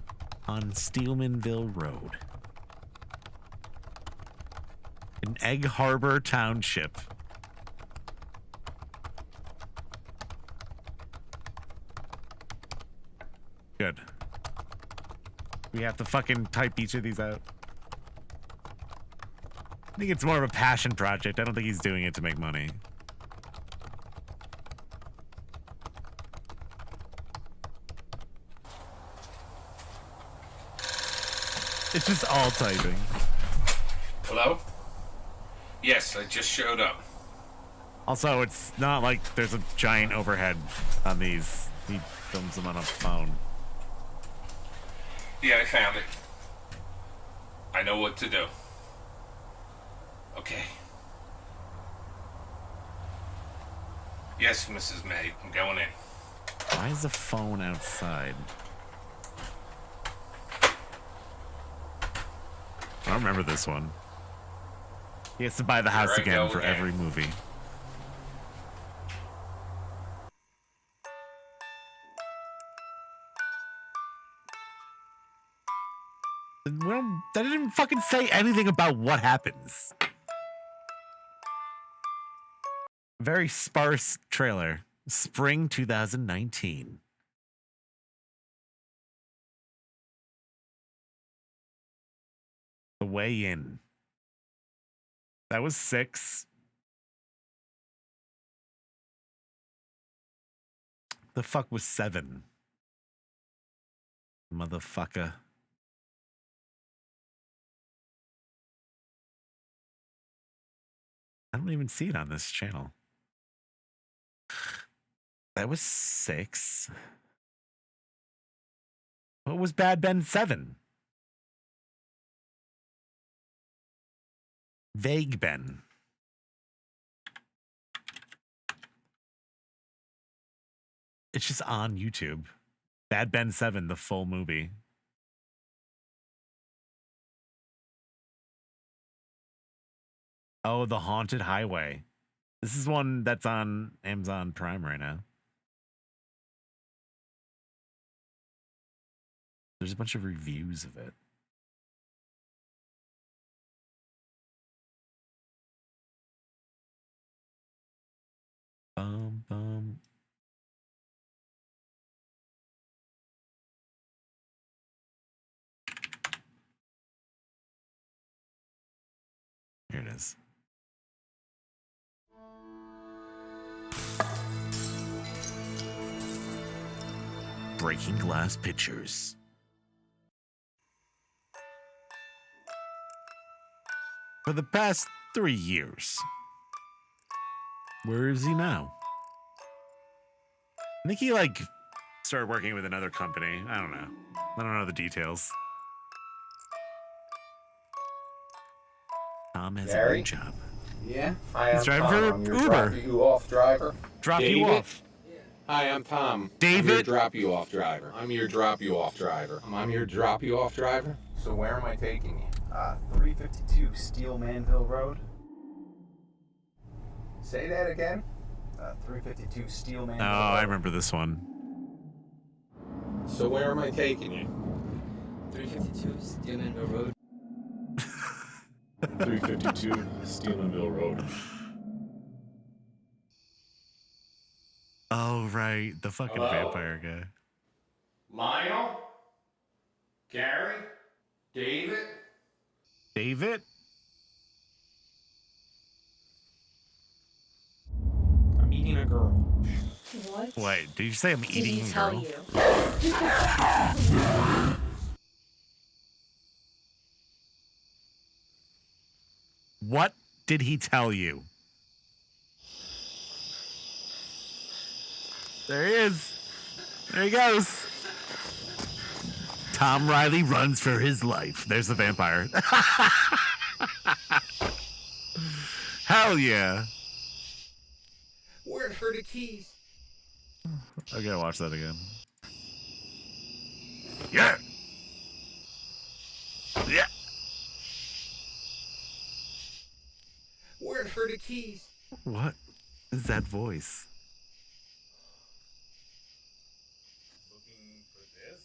on Steelmanville Road in Egg Harbor Township. Good. We have to fucking type each of these out. I think it's more of a passion project. I don't think he's doing it to make money. It's just all typing. Hello? Yes, I just showed up. Also, it's not like there's a giant overhead on these. He films them on a phone. Yeah, I found it. I know what to do. Okay. Yes, Mrs. May, I'm going in. Why is the phone outside? I don't remember this one. He has to buy the house again for every movie. Well, that didn't fucking say anything about what happens. Very sparse trailer. Spring 2019. The Way In. That was 6. The fuck was 7? Motherfucker. I don't even see it on this channel. That was 6. What was Bad Ben 7? Vague Ben. It's just on YouTube. Bad Ben 7, the full movie. Oh, The Haunted Highway. This is one that's on Amazon Prime right now. There's a bunch of reviews of it. Bum. Here it is. Breaking Glass Pictures. For the past 3 years. Where is he now? I think he started working with another company. I don't know. I don't know the details. Tom has a new job. Yeah? Hi, He's driving for I'm your Uber. drop you off driver. Drop you David? off. Hi, I'm Tom. David? I'm your drop you off driver. I'm your drop you off driver. I'm your drop you off driver. So where am I taking you? 352 Steelmanville Road. Say that again? 352 Steelmanville Oh, I remember this one. So where am I taking you? 352 Steelmanville Road. 352 Steelmanville Road. Oh, right. The fucking Hello? vampire guy. Lionel? Gary? David? David? I'm eating a girl. What? Wait, did you say I'm Did eating he a tell girl? you? What did he tell you? There he is. There he goes. Tom Riley runs for his life. There's the vampire. Hell Hell yeah. Where'd her the keys? I gotta watch that again. Yeah. Yeah. Where'd her the keys? What is that voice? Looking for this?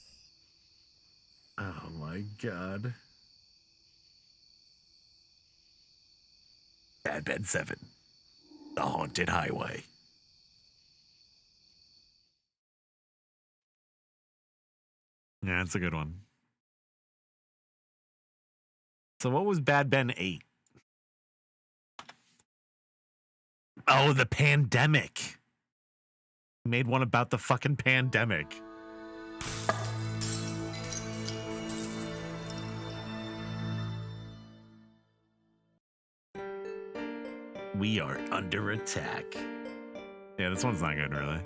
Oh my god. Bad Ben 7. The Haunted Highway. Yeah, it's a good one. So what was Bad Ben 8? Oh, the pandemic. Made one about the fucking pandemic. We are under attack. Yeah, this one's not good, really.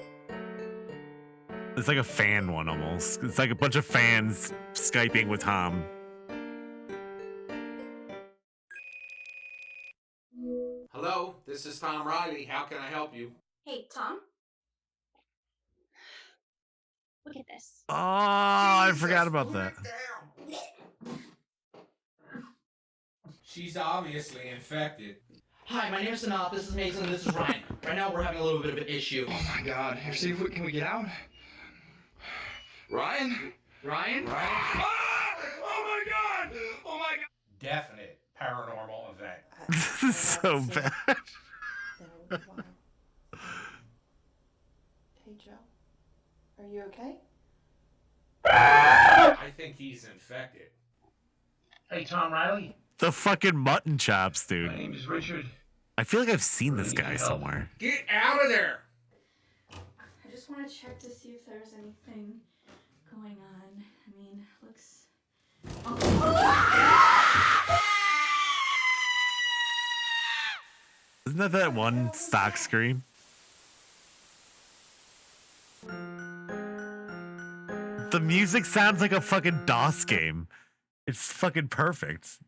It's like a fan one almost. It's like a bunch of fans Skyping with Tom. Hello, this is Tom Riley. How can I help you? Hey, Tom. Look at this. Oh, I forgot about that. She's obviously infected. Hi, my name is Sanat. This is Mason. This is Ryan. Right now, we're having a little bit of an issue. Oh my god. Here, see if we can we get out? Ryan? Ryan? Ah! Oh my god! Oh my god! Definite paranormal event. This is so bad. Hey, Joe. Are you okay? I think he's infected. Hey, Tom Riley. The fucking mutton chops, dude. My name is Richard. I feel like I've seen this guy somewhere. Get out of there! I just want to check to see if there's anything going on. I mean, looks... Isn't that one stock scream? The music sounds like a fucking DOS game. It's fucking perfect.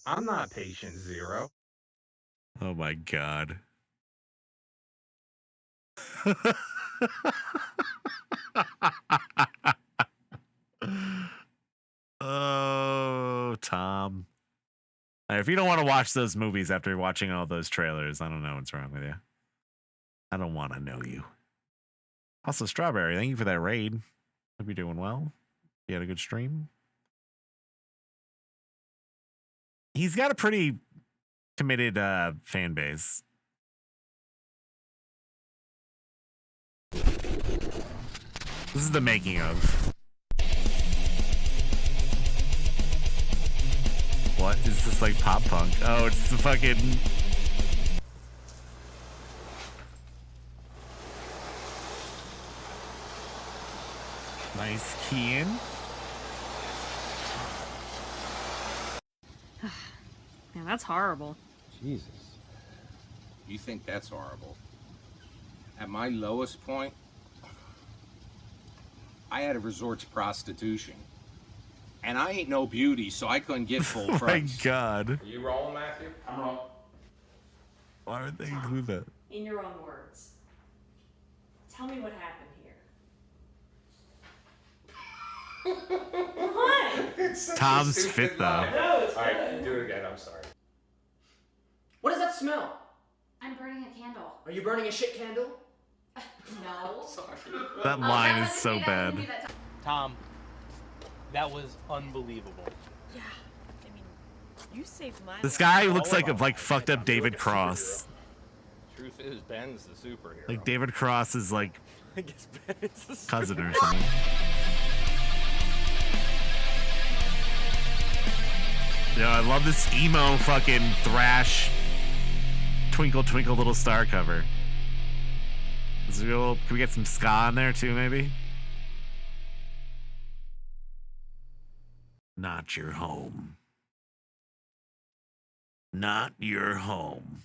I'm not patient zero. Oh my god. Oh, Tom. If you don't want to watch those movies after watching all those trailers, I don't know what's wrong with you. I don't want to know you. Also, Strawberry, thank you for that raid. Hope you're doing well. You had a good stream. He's got a pretty committed fan base. This is the making of. What is this, like pop punk? Oh, it's the fucking... Nice key in. Man, that's horrible. Jesus. You think that's horrible? At my lowest point, I had to resort to prostitution. And I ain't no beauty, so I couldn't get full Oh my price. god. Are you rolling, Matthew? I'm rolling. Why would they include that? In your own words. Tell me what happened here. What? Tom's fit though. Alright, do it again, I'm sorry. What does that smell? I'm burning a candle. Are you burning a shit candle? No. Sorry. That line is so bad. Tom, that was unbelievable. Yeah. I mean, you saved my This life. guy looks like a fucked up David Cross. Truth is, Ben's the superhero. Like David Cross is like I guess Ben is the cousin or something. Yo, I love this emo fucking thrash Twinkle Twinkle Little Star cover. Can we get some ska in there too, maybe? Not your home. Not your home.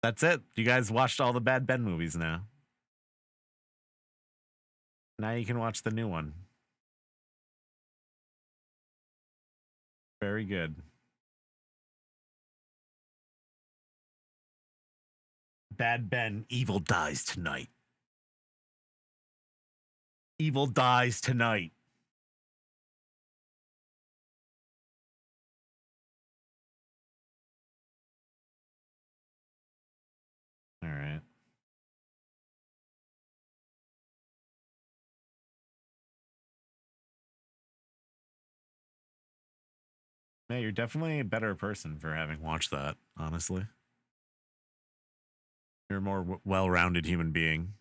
That's it. You guys watched all the Bad Ben movies now. Now you can watch the new one. Very good. Bad Ben, evil dies tonight. Evil dies tonight. All right. Yeah, you're definitely a better person for having watched that, honestly. You're a more well-rounded human being.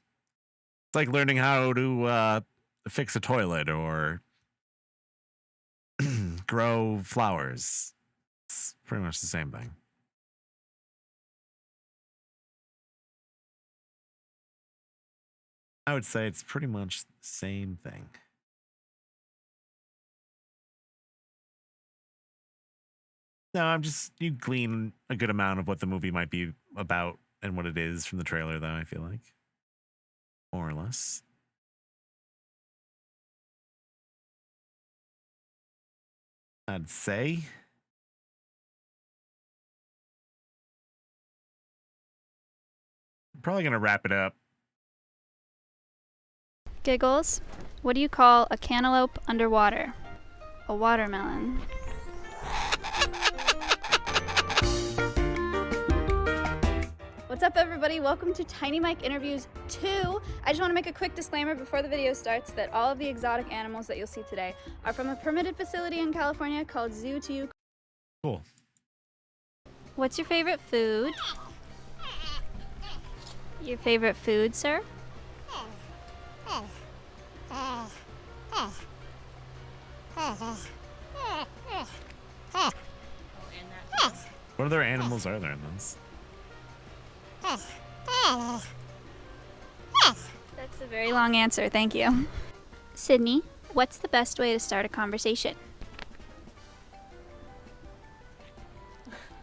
It's like learning how to fix a toilet or grow flowers. It's pretty much the same thing. I would say it's pretty much the same thing. No, you glean a good amount of what the movie might be about and what it is from the trailer, though, I feel like. More or less. I'd say. I'm probably going to wrap it up. Giggles, what do you call a cantaloupe underwater? A watermelon. What's up, everybody? Welcome to Tiny Mike Interviews 2. I just want to make a quick disclaimer before the video starts that all of the exotic animals that you'll see today are from a permitted facility in California called Zoo 2. Cool. What's your favorite food? Your favorite food, sir? What other animals are there in this? That's a very long answer, thank you. Sydney, what's the best way to start a conversation?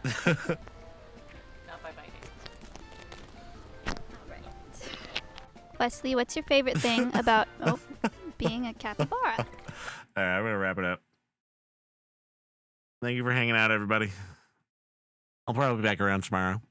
Not by biting. Wesley, what's your favorite thing about being a capybara? All right, I'm going to wrap it up. Thank you for hanging out, everybody. I'll probably be back around tomorrow.